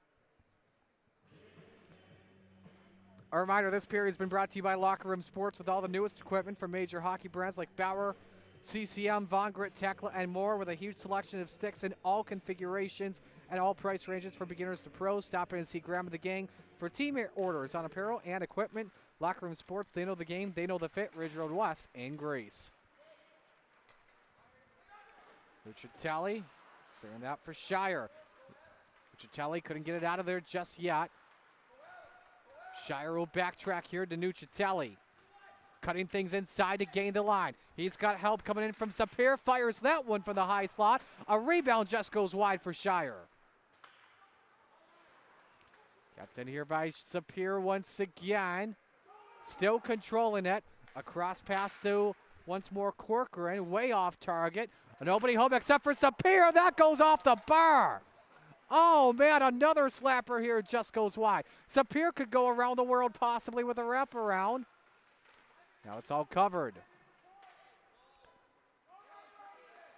A reminder, this period has been brought to you by Locker Room Sports with all the newest equipment from major hockey brands like Bauer, CCM, Von Grit, Tekla, and more, with a huge selection of sticks in all configurations and all price ranges from beginners to pros. Stop in and see Graham and the gang for team orders on apparel and equipment. Locker Room Sports, they know the game, they know the fit. Ridge Road West in Grace. Nucitelli, clearing that for Shire. Nucitelli couldn't get it out of there just yet. Shire will backtrack here to Nucitelli. Cutting things inside to gain the line. He's got help coming in from Sapir. Fires that one from the high slot. A rebound just goes wide for Shire. Kept in here by Sapir once again. Still controlling it. A cross pass to once more Corcoran. Way off target. Nobody home except for Sapir. That goes off the bar. Oh, man, another slapper here just goes wide. Sapir could go around the world possibly with a wraparound. Now it's all covered.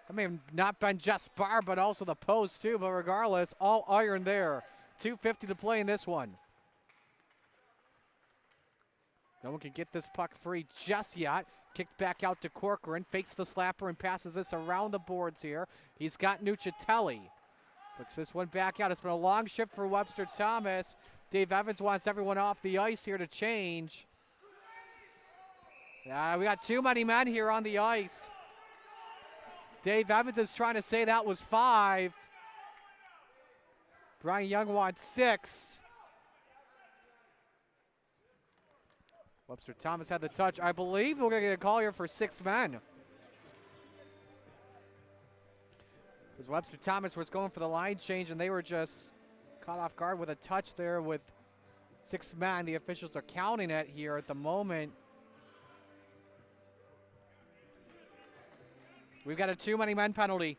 That may have not been just bar, but also the post, too. But regardless, all iron there. 2:50 to play in this one. No one can get this puck free just yet. Kicked back out to Corcoran, fakes the slapper and passes this around the boards here. He's got Nucitelli. Flicks this one back out. It's been a long shift for Webster Thomas. Dave Evans wants everyone off the ice here to change. We got too many men here on the ice. Dave Evans is trying to say that was 5. Brian Young wants 6. Webster Thomas had the touch. I believe we're going to get a call here for 6 men. Because Webster Thomas was going for the line change, and they were just caught off guard with a touch there with 6 men. The officials are counting it here at the moment. We've got a too many men penalty.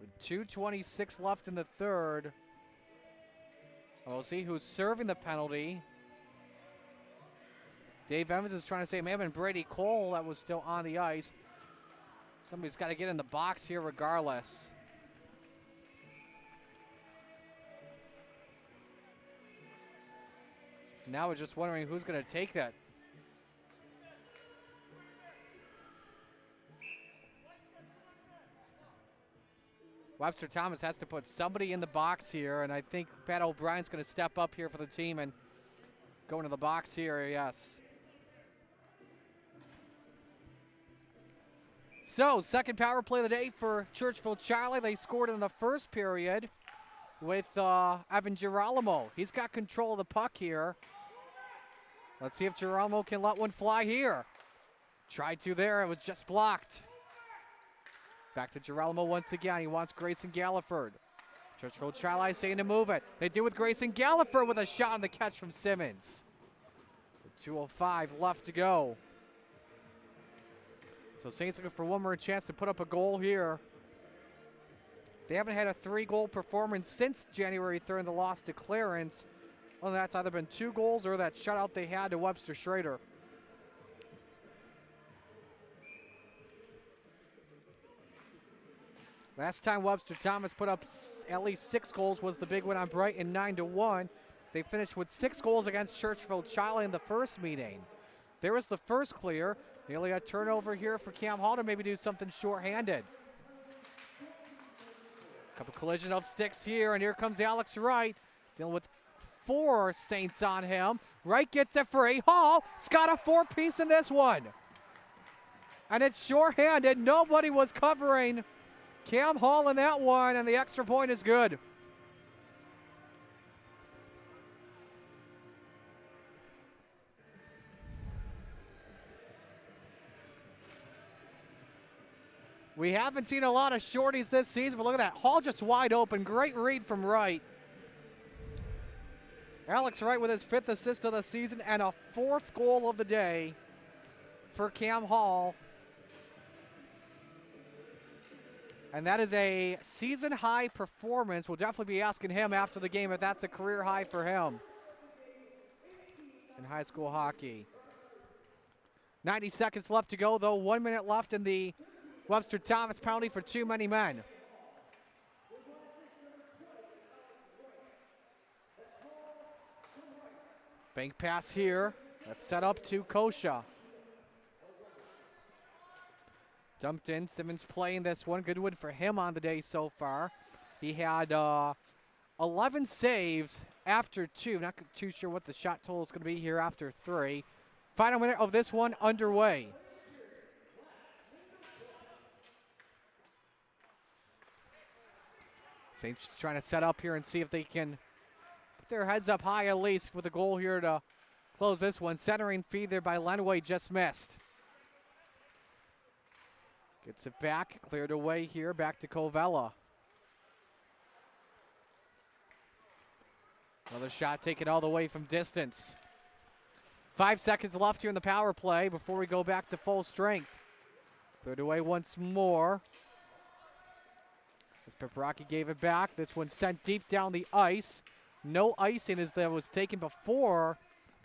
With 2:26 left in the third. We'll see who's serving the penalty. Dave Evans is trying to say it may have been Brady Cole that was still on the ice. Somebody's got to get in the box here regardless. Now we're just wondering who's going to take that. Webster Thomas has to put somebody in the box here, and I think Pat O'Brien's going to step up here for the team and go into the box here, yes. So, second power play of the day for Churchville Charlie. They scored in the first period with Evan Girolamo. He's got control of the puck here. Let's see if Girolamo can let one fly here. Tried to there, it was just blocked. Back to Girolamo once again. He wants Grayson Galliford. Churchville Charlie saying to move it. They do with Grayson Galliford with a shot on the catch from Simmons. 2:05 left to go. So Saints looking for one more chance to put up a goal here. They haven't had a 3-goal performance since January 3rd in the loss to Clarence. Well, that's either been 2 goals or that shutout they had to Webster Schrader. Last time Webster Thomas put up at least 6 goals was the big win on Brighton, 9-1. They finished with 6 goals against Churchville Charlie in the first meeting. There was the first clear. Nearly a turnover here for Cam Hall to maybe do something shorthanded. Couple collision of sticks here, and here comes Alex Wright, dealing with 4 Saints on him. Wright gets it free. Hall's got a 4-piece in this one. And it's shorthanded. Nobody was covering Cam Hall in that one, and the extra point is good. We haven't seen a lot of shorties this season, but look at that. Hall just wide open. Great read from Wright. Alex Wright with his 5th assist of the season and a 4th goal of the day for Cam Hall. And that is a season-high performance. We'll definitely be asking him after the game if that's a career high for him in high school hockey. 90 seconds left to go, though. 1 minute left in the Webster Thomas penalty for too many men. Bank pass here. That's set up to Kosha. Dumped in. Simmons playing this one. Good win for him on the day so far. He had 11 saves after 2. Not too sure what the shot total is going to be here after 3. Final minute of this one underway. Saints trying to set up here and see if they can put their heads up high at least with a goal here to close this one. Centering feed there by Lenway just missed. Gets it back, cleared away here, back to Covella. Another shot taken all the way from distance. 5 seconds left here in the power play before we go back to full strength. Cleared away once more. As Paparaki gave it back, this one sent deep down the ice. No icing as that was taken before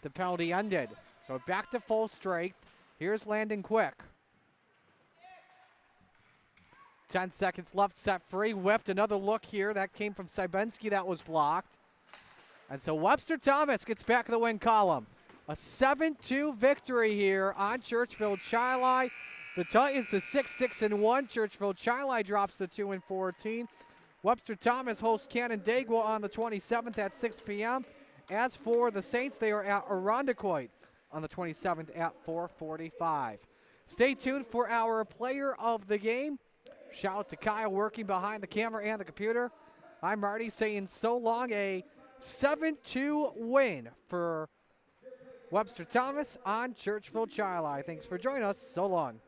the penalty ended. So back to full strength. Here's Landon Quick. 10 seconds left, set free. Whiffed another look here. That came from Sybensky. That was blocked. And so Webster Thomas gets back in the win column. A 7-2 victory here on Churchville Chili. The Titans to 6-1. Churchville Chili drops to 2-14. Webster Thomas hosts Canandaigua on the 27th at 6 p.m. As for the Saints, they are at Irondequoit on the 27th at 4:45. Stay tuned for our player of the game. Shout out to Kyle working behind the camera and the computer. I'm Marty saying so long. A 7-2 win for Webster Thomas on Churchville Chili. Thanks for joining us. So long.